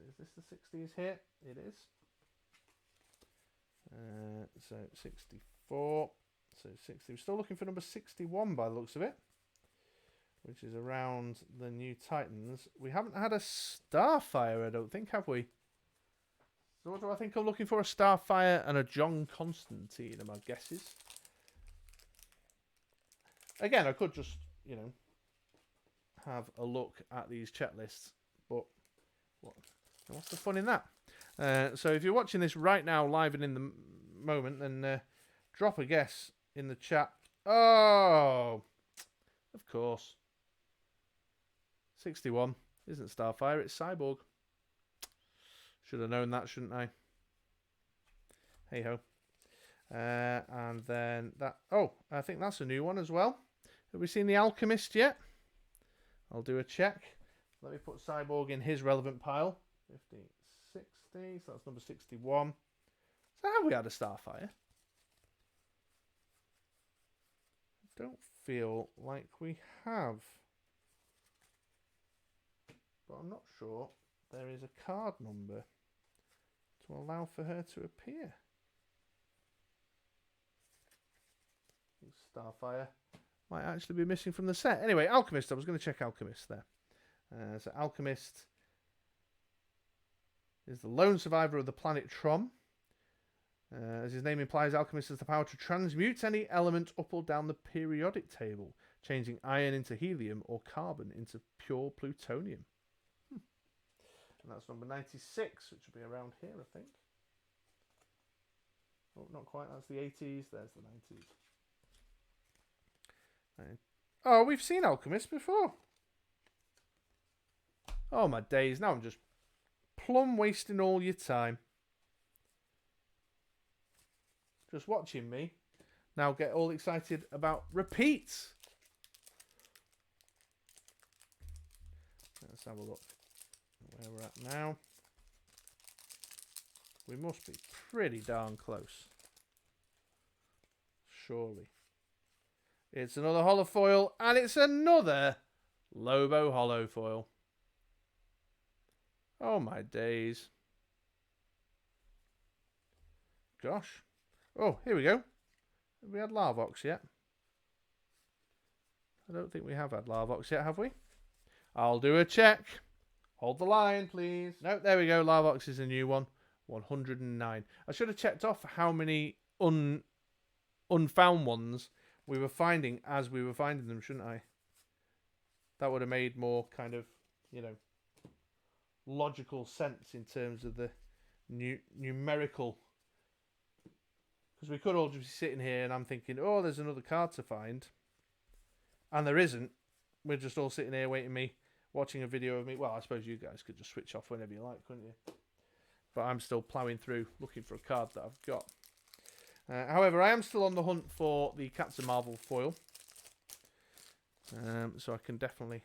Is this the 60s here? It is. So 64. So 60. We're still looking for number 61 by the looks of it, which is around the New Titans. We haven't had a Starfire, I don't think, have we? So what do I think I'm looking for? A Starfire and a John Constantine are my guesses. Again, I could just, you know, have a look at these checklists, but what's the fun in that? So if you're watching this right now, live and in the moment, then drop a guess in the chat. Oh, of course. 61 isn't Starfire, it's Cyborg. Should have known that, shouldn't I? Hey ho. And then that... Oh, I think that's a new one as well. Have we seen the Alchemist yet? I'll do a check. Let me put Cyborg in his relevant pile. 50, 60, so that's number 61. So have we had a Starfire? I don't feel like we have. But I'm not sure there is a card number to allow for her to appear. Starfire might actually be missing from the set. Anyway, Alchemist. I was going to check Alchemist there. So Alchemist is the lone survivor of the planet Tron. As his name implies, Alchemist has the power to transmute any element up or down the periodic table, changing iron into helium or carbon into pure plutonium. And that's number 96, which will be around here, I think. Oh, not quite. That's the 80s. There's the 90s. Oh, we've seen Alchemist before. Oh, my days. Now I'm just plumb wasting all your time. Just watching me now get all excited about repeats. Let's have a look where we're at now. We must be pretty darn close. Surely. It's another holo-foil, and it's another Lobo holo-foil. Oh my days. Gosh. Oh, here we go. Have we had Larvox yet? I don't think we have had Larvox yet, have we? I'll do a check. Hold the line, please. No, there we go. Larvox is a new one. 109. I should have checked off how many unfound ones we were finding as we were finding them, shouldn't I? That would have made more kind of, you know, logical sense in terms of the numerical. Because we could all just be sitting here and I'm thinking, oh, there's another card to find. And there isn't. We're just all sitting here waiting me, watching a video of me. Well, I suppose you guys could just switch off whenever you like, couldn't you? But I'm still ploughing through looking for a card that I've got. However, I am still on the hunt for the Captain Marvel foil. So I can definitely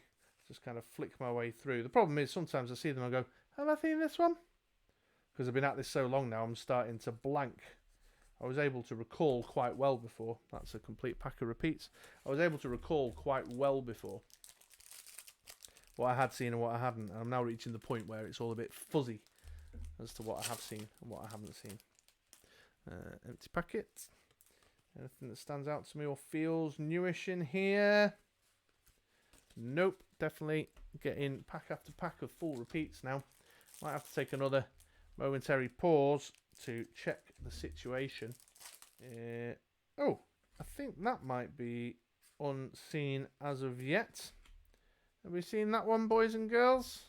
just kind of flick my way through. The problem is sometimes I see them and I go, have I seen this one? Because I've been at this so long now, I'm starting to blank. I was able to recall quite well before. That's a complete pack of repeats. I was able to recall quite well before what I had seen and what I hadn't. And I'm now reaching the point where it's all a bit fuzzy as to what I have seen and what I haven't seen. Empty packet. Anything that stands out to me or feels newish in here? Nope, definitely getting pack after pack of full repeats now. Might have to take another momentary pause to check the situation. Oh, I think that might be unseen as of yet. Have we seen that one, boys and girls?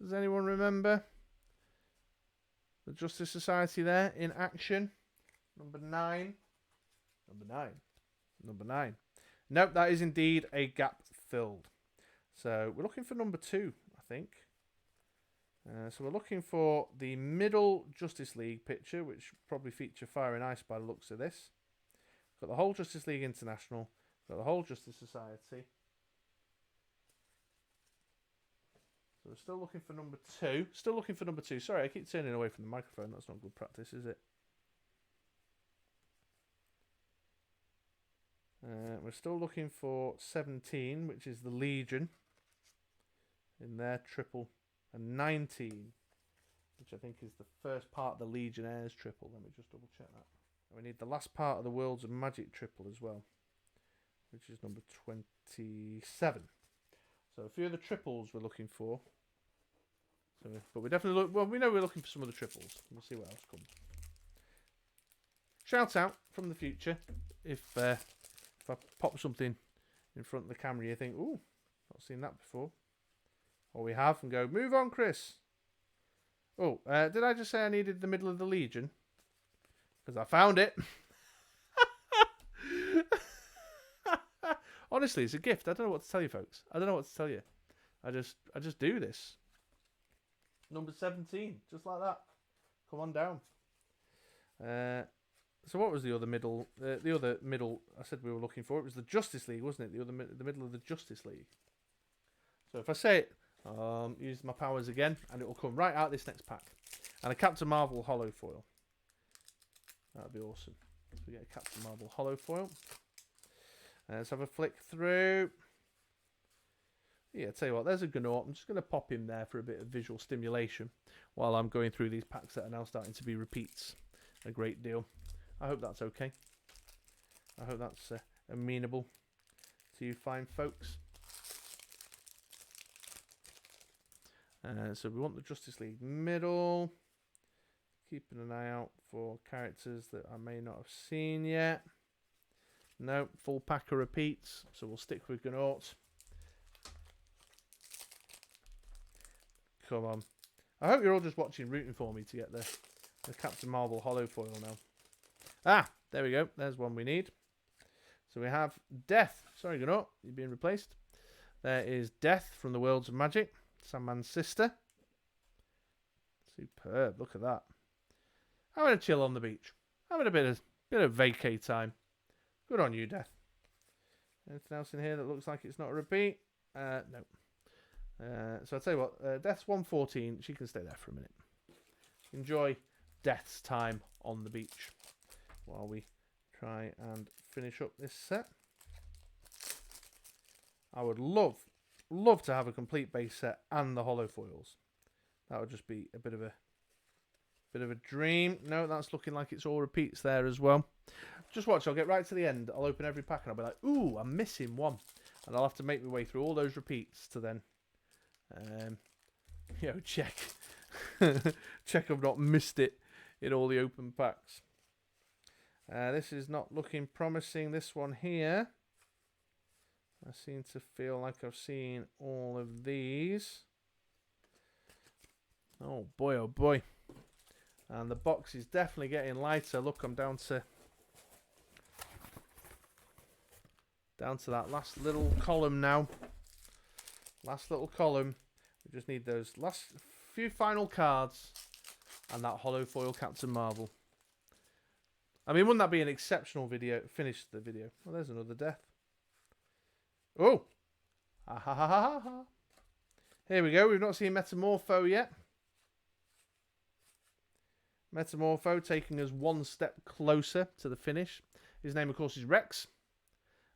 Does anyone remember the Justice Society there in action? Number 9. Number 9. Nope, that is indeed a gap filled. So we're looking for number 2, I think. So we're looking for the middle Justice League picture, which probably feature Fire and Ice by the looks of this. Got the whole Justice League International. Got the whole Justice Society. So we're still looking for number 2. Still looking for number 2. Sorry, I keep turning away from the microphone. That's not good practice, is it? We're still looking for 17, which is the Legion. In there, triple. And 19, which I think is the first part of the Legionnaires triple. Let me just double check that. And we need the last part of the Worlds of Magic triple as well, which is number 27. So a few of the triples we're looking for. So, but we definitely look. Well, we know we're looking for some of the triples. We'll see what else comes. Shout out from the future if I pop something in front of the camera, you think, "Ooh, not seen that before." Or we have, and go, move on, Chris. Oh, did I just say I needed the middle of the Legion? Because I found it. Honestly, it's a gift. I don't know what to tell you, folks. I don't know what to tell you. I just do this. Number 17, just like that. Come on down. So what was the other middle? The other middle I said we were looking for. It was the Justice League, wasn't it? The middle of the Justice League. So if I say it, use my powers again, and it will come right out this next pack. And a Captain Marvel holo-foil. That would be awesome. So we get a Captain Marvel holo-foil. Let's have a flick through. Yeah, tell you what, there's a Gnaut. I'm just going to pop him there for a bit of visual stimulation while I'm going through these packs that are now starting to be repeats a great deal. I hope that's okay. I hope that's amenable to you fine folks. So we want the Justice League middle. Keeping an eye out for characters that I may not have seen yet. No, full pack of repeats. So we'll stick with Gnaut. Come on. I hope you're all just watching, rooting for me to get the Captain Marvel holo-foil now. Ah, there we go. There's one we need. So we have Death. Sorry, Gnaut, you're being replaced. There is Death from the Worlds of Magic. Sandman's sister. Superb. Look at that. Having a chill on the beach. Having a bit of vacay time. Good on you, Death. Anything else in here that looks like it's not a repeat? No. So I'll tell you what. Death's 114. She can stay there for a minute. Enjoy Death's time on the beach while we try and finish up this set. I would love to have a complete base set and the holo-foils. That would just be a bit of a dream. No, that's looking like it's all repeats there as well. Just watch, I'll get right to the end. I'll open every pack and I'll be like, ooh, I'm missing one. And I'll have to make my way through all those repeats to then, check. Check I've not missed it in all the open packs. This is not looking promising, this one here. I seem to feel like I've seen all of these. Oh boy, oh boy. And the box is definitely getting lighter. Look, I'm down to that last little column now. Last little column. We just need those last few final cards and that holo-foil Captain Marvel. I mean, wouldn't that be an exceptional video? Finish the video. Well, there's another Death. Oh! Ha ha ha ha ha. Here we go. We've not seen Metamorpho yet. Metamorpho taking us one step closer to the finish. His name, of course, is Rex.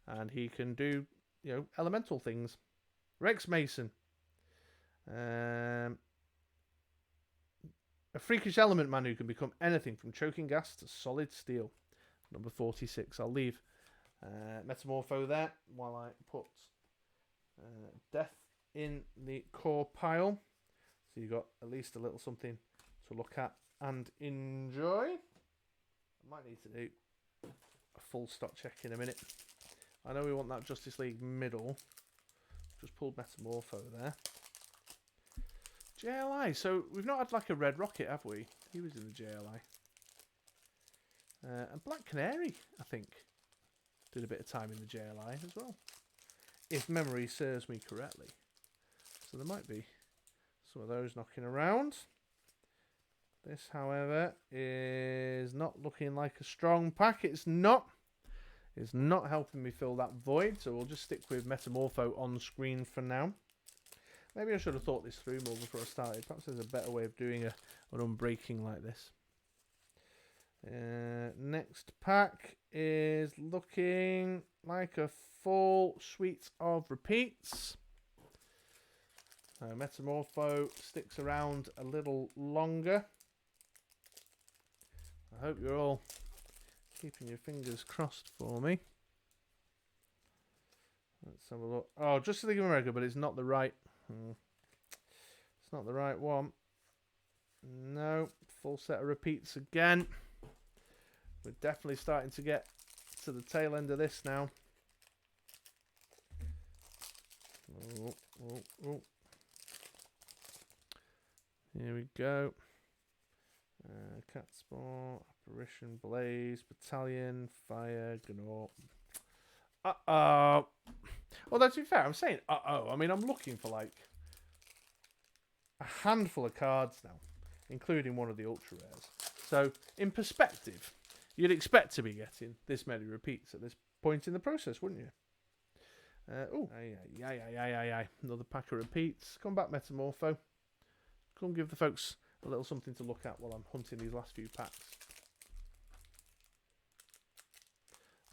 And he can do, elemental things. Rex Mason. A freakish element man who can become anything from choking gas to solid steel. Number 46. I'll leave Metamorpho there while I put Death in the core pile. So you've got at least a little something to look at and enjoy. I might need to do a full stock check in a minute. I know we want that Justice League middle. Just pulled Metamorpho there. JLI. So we've not had like a Red Rocket, have we? He was in the JLI. And Black Canary, I think, did a bit of time in the JLI as well, if memory serves me correctly. So there might be some of those knocking around. This, however, is not looking like a strong pack. It's not helping me fill that void, so we'll just stick with Metamorpho on screen for now. Maybe I should have thought this through more before I started. Perhaps there's a better way of doing an unbreaking like this. Next pack is looking like a full suite of repeats. Metamorpho sticks around a little longer. I hope you're all keeping your fingers crossed for me. Let's have a look. Oh, Justice League of America, but it's not the right. It's not the right one. No, full set of repeats again. We're definitely starting to get to the tail end of this now. Oh. Here we go. Cat Sport, Apparition, Blaze, Battalion, Fire, Gnaw. Uh-oh. Although, to be fair, I'm saying uh-oh. I mean, I'm looking for, like, a handful of cards now, including one of the Ultra Rares. So, in perspective, you'd expect to be getting this many repeats at this point in the process, wouldn't you? Another pack of repeats. Come back, Metamorpho. Come give the folks a little something to look at while I'm hunting these last few packs.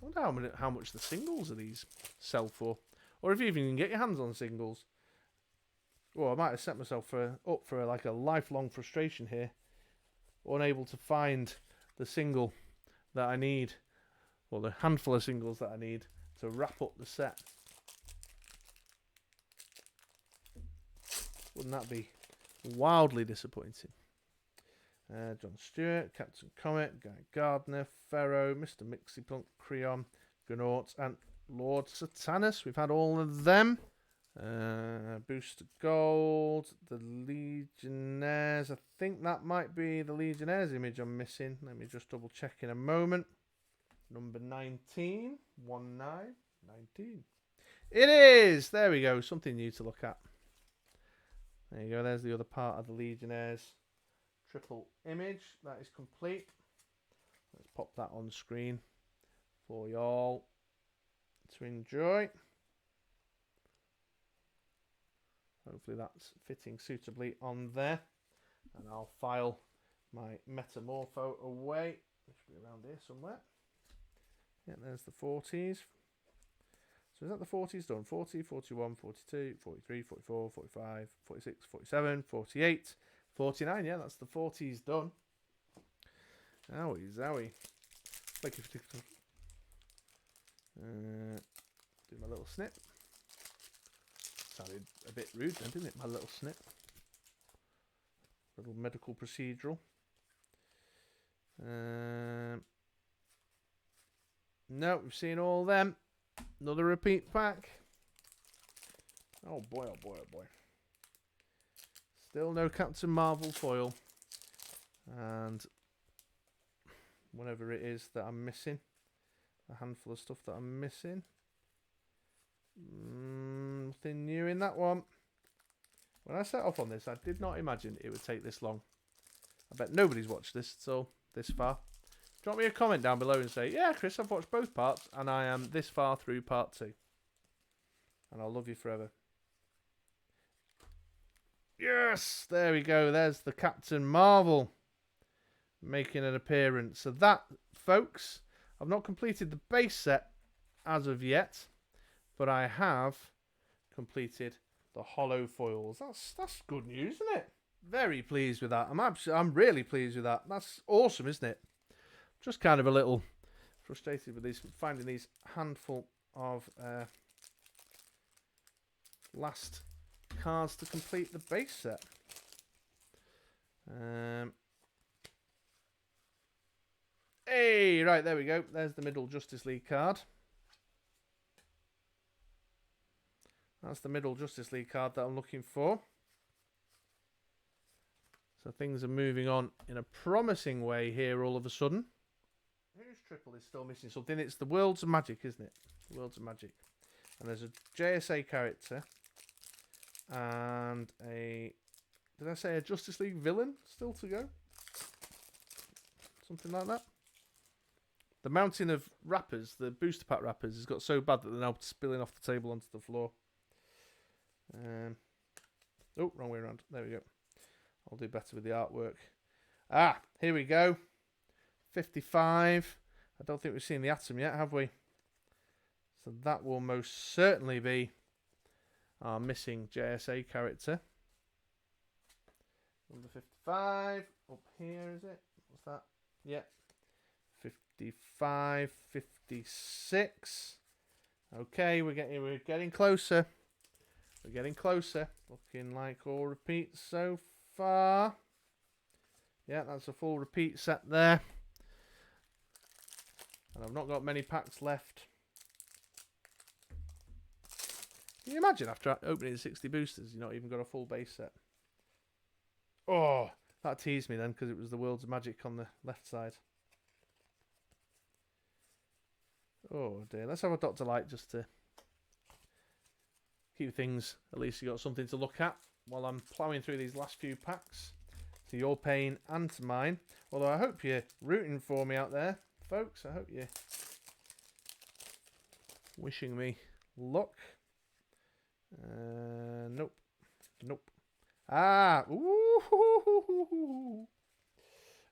I wonder how much the singles of these sell for. Or if you even can get your hands on singles. Well, I might have set myself up for like a lifelong frustration here. Unable to find the single that I need. Or the handful of singles that I need to wrap up the set. Wouldn't that be wildly disappointing? John Stewart, Captain Comet, Guy Gardner, Pharaoh, Mr. Mixie-Plunk, Creon, Gnaut, and Lord Satanus. We've had all of them. Booster Gold, the Legionnaires. I think that might be the Legionnaires image I'm missing. Let me just double check in a moment. Number 19. 19. It is! There we go. Something new to look at. There you go. There's the other part of the Legionnaires triple image. That is complete. Let's pop that on screen for y'all to enjoy. Hopefully that's fitting suitably on there. And I'll file my Metamorpho away. It should be around here somewhere. Yeah, there's the 40s. So is that the 40s done? 40, 41, 42, 43, 44, 45, 46, 47, 48, 49. Yeah, that's the 40s done. Owie, zowie. Thank you for do my little snip. Sounded a bit rude then, didn't it? My little snip. Little medical procedural. No, we've seen all them. Another repeat pack. Oh boy, oh boy, oh boy. Still no Captain Marvel foil. And whatever it is that I'm missing. A handful of stuff that I'm missing. Nothing new in that one. When I set off on this, I did not imagine it would take this long. I bet nobody's watched this so this far. Drop me a comment down below and say, yeah, Chris, I've watched both parts and I am this far through part 2. And I'll love you forever. Yes! There we go. There's the Captain Marvel making an appearance. So that, folks, I've not completed the base set as of yet, but I have completed the holo-foils. That's good news, isn't it? Very pleased with that. I'm really pleased with that. That's awesome, isn't it? Just kind of a little frustrated with finding these handful of last cards to complete the base set. Hey, right, there we go. There's the middle Justice League card. That's the middle Justice League card that I'm looking for. So things are moving on in a promising way here all of a sudden. Whose triple is still missing something? It's the Worlds of Magic, isn't it? Worlds of Magic. And there's a JSA character. And a... Did I say a Justice League villain still to go? Something like that. The mountain of wrappers, the booster pack wrappers, has got so bad that they're now spilling off the table onto the floor. Oh, wrong way around. There we go. I'll do better with the artwork. Ah, here we go. 55. I don't think we've seen the Atom yet, have we? So that will most certainly be our missing JSA character. Number 55. Up here, is it? What's that? Yeah. 55, 56. Okay, we're getting closer. We're getting closer. Looking like all repeats so far. Yeah, that's a full repeat set there. And I've not got many packs left. Can you imagine after opening 60 boosters, you've not even got a full base set? Oh, that teased me then because it was the Worlds of Magic on the left side. Oh dear, let's have a Dr. Light just to keep things, at least you got something to look at while I'm ploughing through these last few packs. To your pain and to mine. Although I hope you're rooting for me out there, folks. I hope you're wishing me luck. Nope. Nope. Ah! Ooh!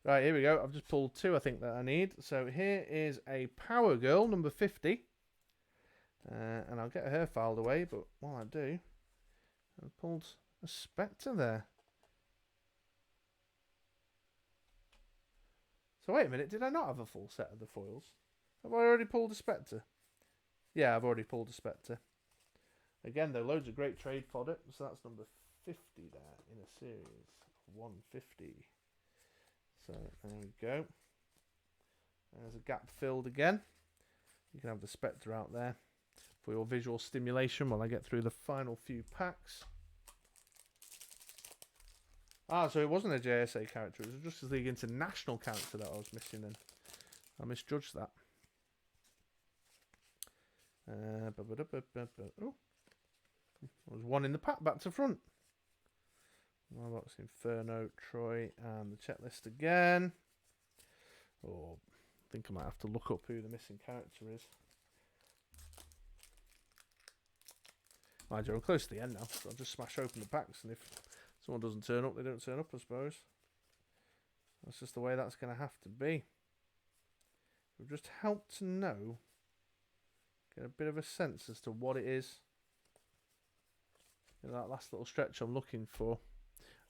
Right, here we go. I've just pulled two, I think, that I need. So here is a Power Girl, number 50. And I'll get her filed away, but while I do, I've pulled a Spectre there. So wait a minute, did I not have a full set of the foils? Have I already pulled a Spectre? Yeah, I've already pulled a Spectre. Again, there are loads of great trade fodder. So that's number 50 there in a series of 150. So there we go. There's a gap filled again. You can have the Spectre out there for your visual stimulation while I get through the final few packs. Ah, so it wasn't a JSA character. It was a Justice League International character that I was missing then. I misjudged that. Oh. There's one in the pack, back to front. Wildbox, Inferno, Troy, and the checklist again. Oh, I think I might have to look up who the missing character is. Mind you, we're close to the end now, so I'll just smash open the packs, and if someone doesn't turn up, they don't turn up, I suppose. That's just the way that's going to have to be. We've just helped to know, get a bit of a sense as to what it is. You know, that last little stretch I'm looking for.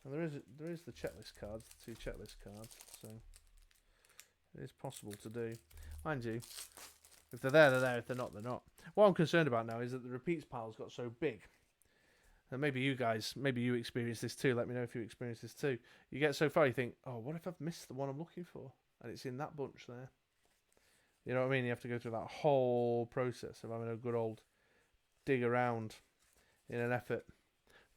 And there is the checklist cards, the 2 checklist cards, so it is possible to do. Mind you, if they're there, they're there. If they're not, they're not. What I'm concerned about now is that the repeats pile's got so big. And maybe you guys, maybe you experience this too. Let me know if you experience this too. You get so far, you think, oh, what if I've missed the one I'm looking for? And it's in that bunch there. You know what I mean? You have to go through that whole process of having a good old dig around in an effort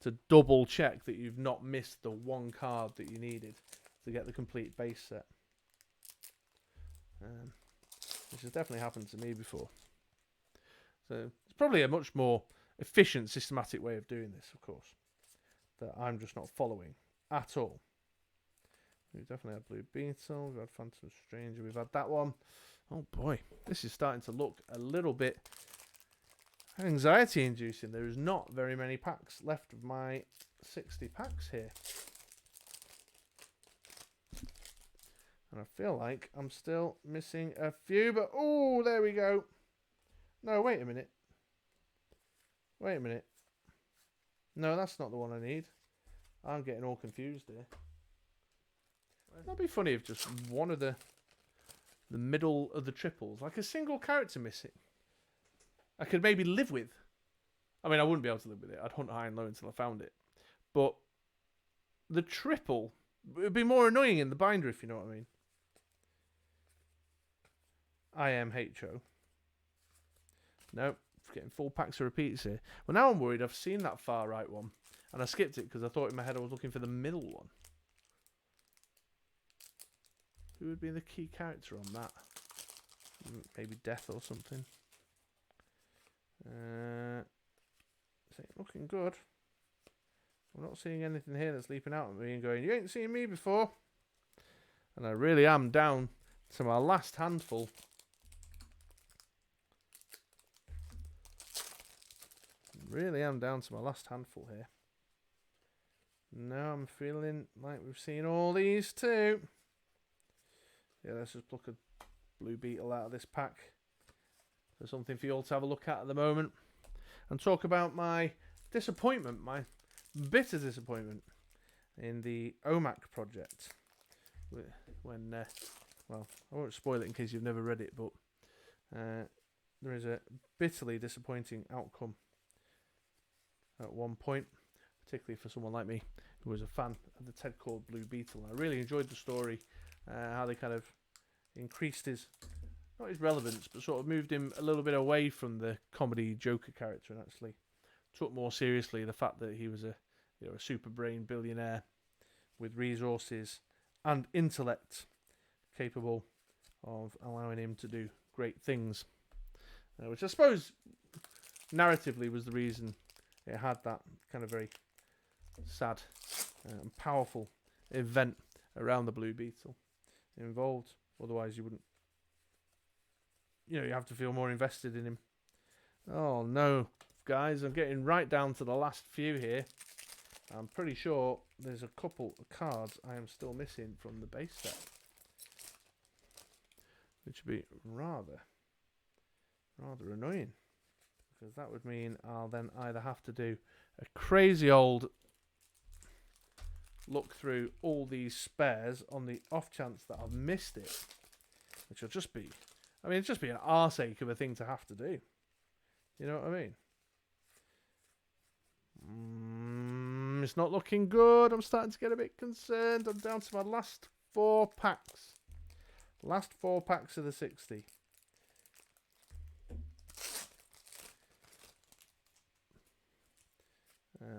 to double check that you've not missed the one card that you needed to get the complete base set. Which has definitely happened to me before. So it's probably a much more efficient, systematic way of doing this, of course, that I'm just not following at all. We've definitely had Blue Beetle, we've had Phantom Stranger, we've had that one. Oh boy, this is starting to look a little bit anxiety inducing. There is not very many packs left of my 60 packs here. And I feel like I'm still missing a few, but oh, there we go. No, wait a minute. Wait a minute. No, that's not the one I need. I'm getting all confused here. That'd be funny if just one of the middle of the triples, like a single character missing, I could maybe live with. I mean, I wouldn't be able to live with it. I'd hunt high and low until I found it. But the triple, it would be more annoying in the binder, if you know what I mean. IMHO. Nope, getting full packs of repeats here. Well, now I'm worried. I've seen that far right one, and I skipped it because I thought in my head I was looking for the middle one. Who would be the key character on that? Maybe Death or something. Looking good. I'm not seeing anything here that's leaping out at me and going, you ain't seen me before. And I really am down to my last handful. Really am down to my last handful here. Now I'm feeling like we've seen all these too. Yeah, let's just pluck a blue Beetle out of this pack. So something for you all to have a look at the moment. And talk about my disappointment, my bitter disappointment in the OMAC project. When, well, I won't spoil it in case you've never read it, but there is a bitterly disappointing outcome at one point, particularly for someone like me who was a fan of the Ted called Blue Beetle. I really enjoyed the story, how they kind of increased his, not his relevance, but sort of moved him a little bit away from the comedy Joker character and actually took more seriously the fact that he was a super brain billionaire with resources and intellect capable of allowing him to do great things, which I suppose narratively was the reason it had that kind of very sad and powerful event around the Blue Beetle involved. Otherwise, you wouldn't. You have to feel more invested in him. Oh no, guys, I'm getting right down to the last few here. I'm pretty sure there's a couple of cards I am still missing from the base set, which would be rather annoying, because that would mean I'll then either have to do a crazy old look through all these spares on the off chance that I've missed it, which will just be, it'd just be an arseache of a thing to have to do. You know what I mean? It's not looking good. I'm starting to get a bit concerned. I'm down to my last 4 packs. Last 4 packs of the 60.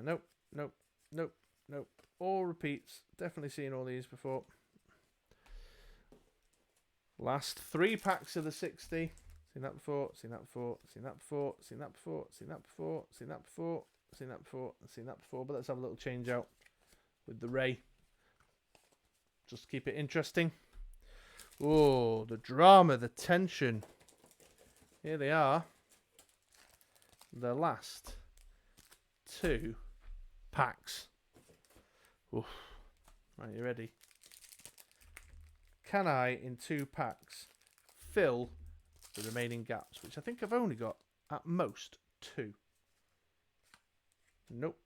Nope. All repeats. Definitely seen all these before. Last 3 packs of the 60. Seen that before. Seen that before. Seen that before. Seen that before. Seen that before. Seen that before. Seen that before. Seen that before. But let's have a little change out with the Ray. Just to keep it interesting. Oh, the drama, the tension. Here they are. The last 2 packs. Oof. Right, you ready? Can I, in 2 packs, fill the remaining gaps? Which I think I've only got, at most, 2. Nope.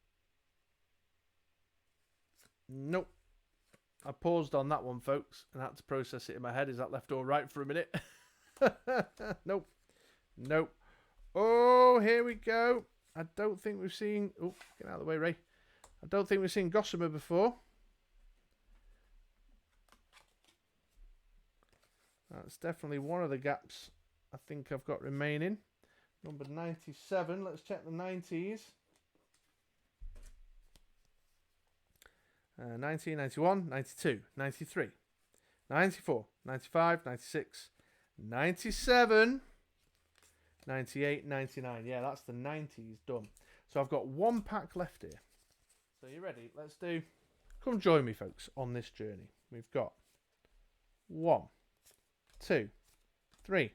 I paused on that one, folks, and had to process it in my head. Is that left or right for a minute? Nope. Oh, here we go. I don't think we've seen... Oh, get out of the way, Ray. I don't think we've seen Gossamer before. That's definitely one of the gaps I think I've got remaining. Number 97. Let's check the 90s. 90, 91, 92, 93, 94, 95, 96, 97, 98, 99. Yeah, that's the 90s done. So I've got 1 pack left here. So you ready? Let's do... Come join me, folks, on this journey. We've got 1, 2, 3,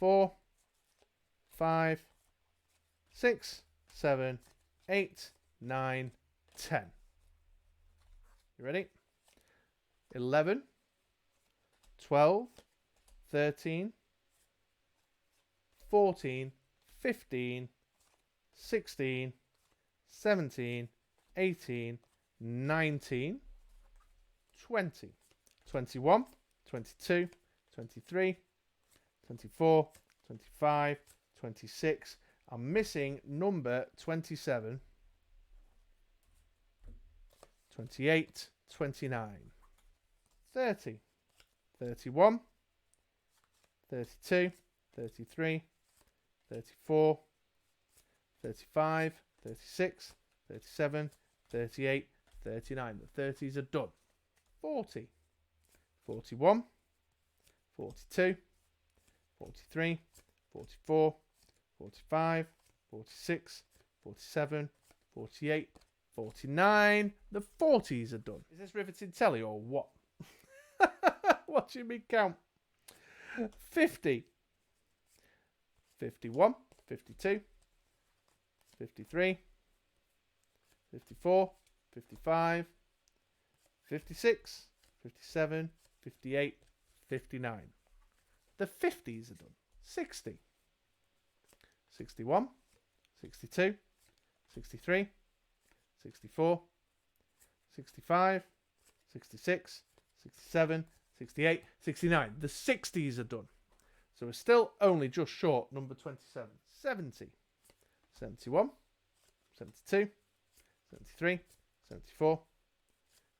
4, 5, 6, 7, 8, 9, 10. You ready? 11, 12, 13, 14, 15, 16, 17, 18, 19, 20, 21, 22, 23, 24, 25, 26, I'm missing number 27, 28, 29, 30, 31, 32, 33, 34, 35, 36, 37, 38, 39. The 30s are done. 40, 41, 42, 43, 44, 45, 46, 47, 48, 49. The 40s are done. Is this riveted telly or what? Watching me count. 50, 51, 52, 53, 54, 55, 56, 57, 58, 59. The 50s are done. 60, 61, 62, 63, 64, 65, 66, 67, 68, 69. The 60s are done. So we're still only just short number 27. 70, 71, 72, 73, 74,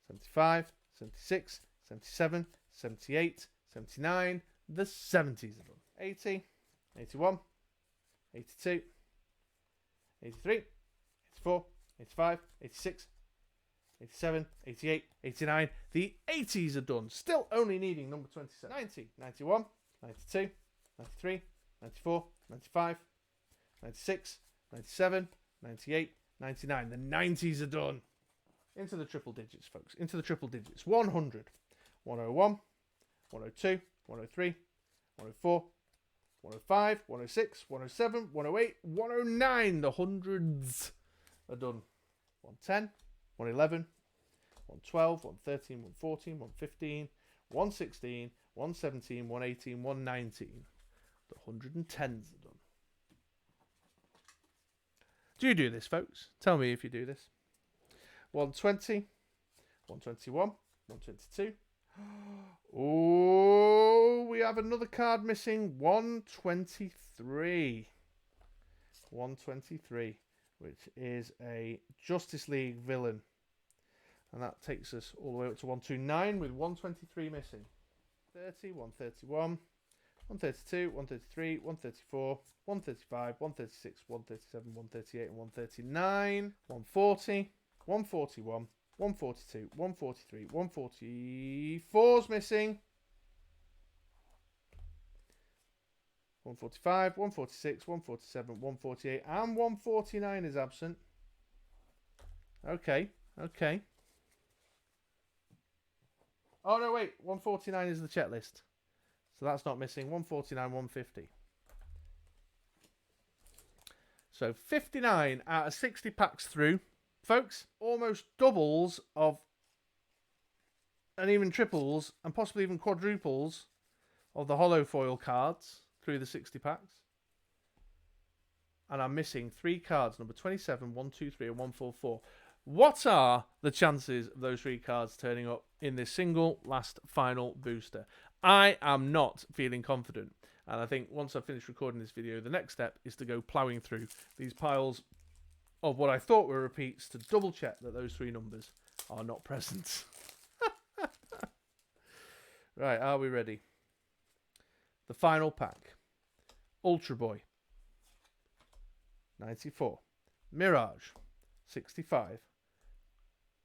75, 76, 77, 78, 79. The 70s are done. 80, 81, 82, 83, 84, 85, 86, 87, 88, 89. The 80s are done. Still only needing number 27. 90, 91, 92, 93, 94, 95, 96, 97, 98, 99. The 90s are done. Into the triple digits, folks. Into the triple digits. 100, 101, 102, 103, 104, 105, 106, 107, 108, 109. The hundreds are done. 110, 111, 112, 113, 114, 115, 116, 117, 118, 119. The 110s are done. Do you do this, folks? Tell me if you do this. 120, 121, 122. Oh, we have another card missing. 123. 123, which is a Justice League villain. And that takes us all the way up to 129 with 123 missing. 30, 131, 132, 133, 134, 135, 136, 137, 138, and 139. 140, 141, 142, 143, 144's missing. 145, 146, 147, 148, and 149 is absent. Okay, okay. Oh, no, wait. 149 is the checklist. So that's not missing. 149, 150. So 59 out of 60 packs through. Folks, almost doubles of, and even triples, and possibly even quadruples of the holo-foil cards through the 60 packs. And I'm missing 3 cards, number 27, 123, and 144. What are the chances of those 3 cards turning up in this single last final booster? I am not feeling confident. And I think once I finish recording this video, the next step is to go ploughing through these piles of what I thought were repeats to double check that those 3 numbers are not present. Right, are we ready? The final pack. Ultra Boy, 94. Mirage, 65.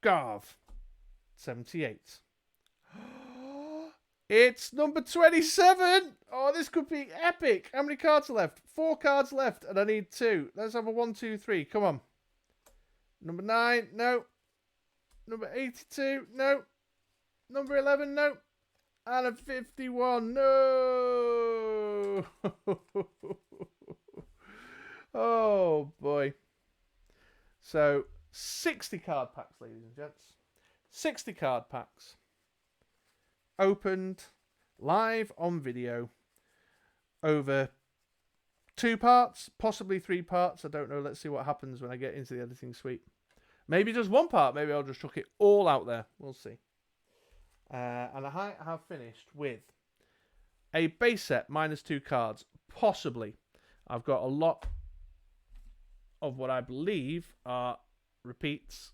Garv, 78. It's number 27. Oh, this could be epic. How many cards are left? 4 cards left, and I need 2. Let's have a 1, 2, 3. Come on. Number 9, no. Number 82, no. Number 11, no. And a 51, no. Oh, boy. So, 60 card packs, ladies and gents. 60 card packs. Opened live on video over 2 parts, possibly 3 parts. I don't know. Let's see what happens when I get into the editing suite. Maybe just 1 part. Maybe I'll just chuck it all out there. We'll see. And I have finished with a base set minus 2 cards. Possibly. I've got a lot of what I believe are repeats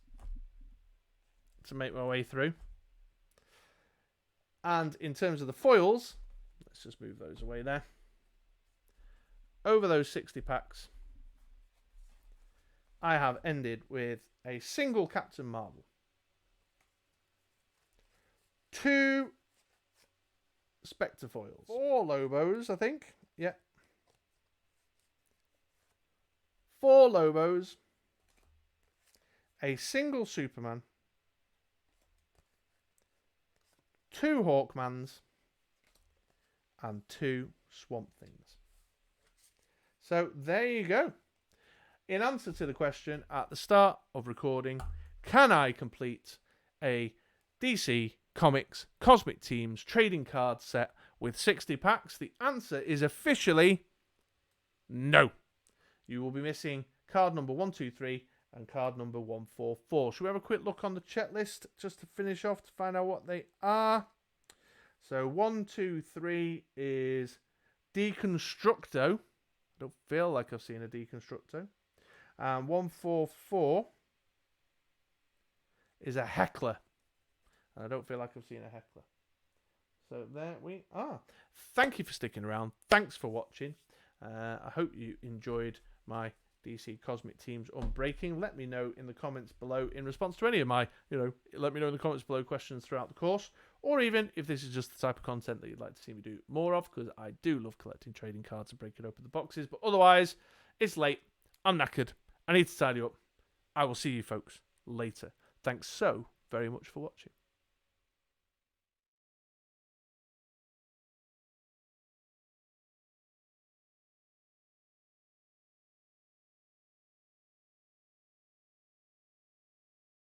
to make my way through. And in terms of the foils, let's just move those away there. Over those 60 packs, I have ended with a single Captain Marvel, 2 Spectre foils, 4 Lobos, I think. Yeah. 4 Lobos, a single Superman, 2 Hawkmans, and 2 Swamp Things. So there you go. In answer to the question at the start of recording, can I complete a DC Comics Cosmic Teams trading card set with 60 packs? The answer is officially no. You will be missing card number 123 and card number 144. Should we have a quick look on the checklist just to finish off to find out what they are? So 1, 2, 3 is Deconstructo. I don't feel like I've seen a Deconstructo. And 144 is a Heckler. And I don't feel like I've seen a Heckler. So there we are. Thank you for sticking around. Thanks for watching. I hope you enjoyed my DC Cosmic Teams unbreaking. Let me know in the comments below in response to any of my, let me know in the comments below questions throughout the course. Or even if this is just the type of content that you'd like to see me do more of, because I do love collecting trading cards and breaking open the boxes. But otherwise, it's late. I'm knackered. I need to tidy up. I will see you folks later. Thanks so very much for watching.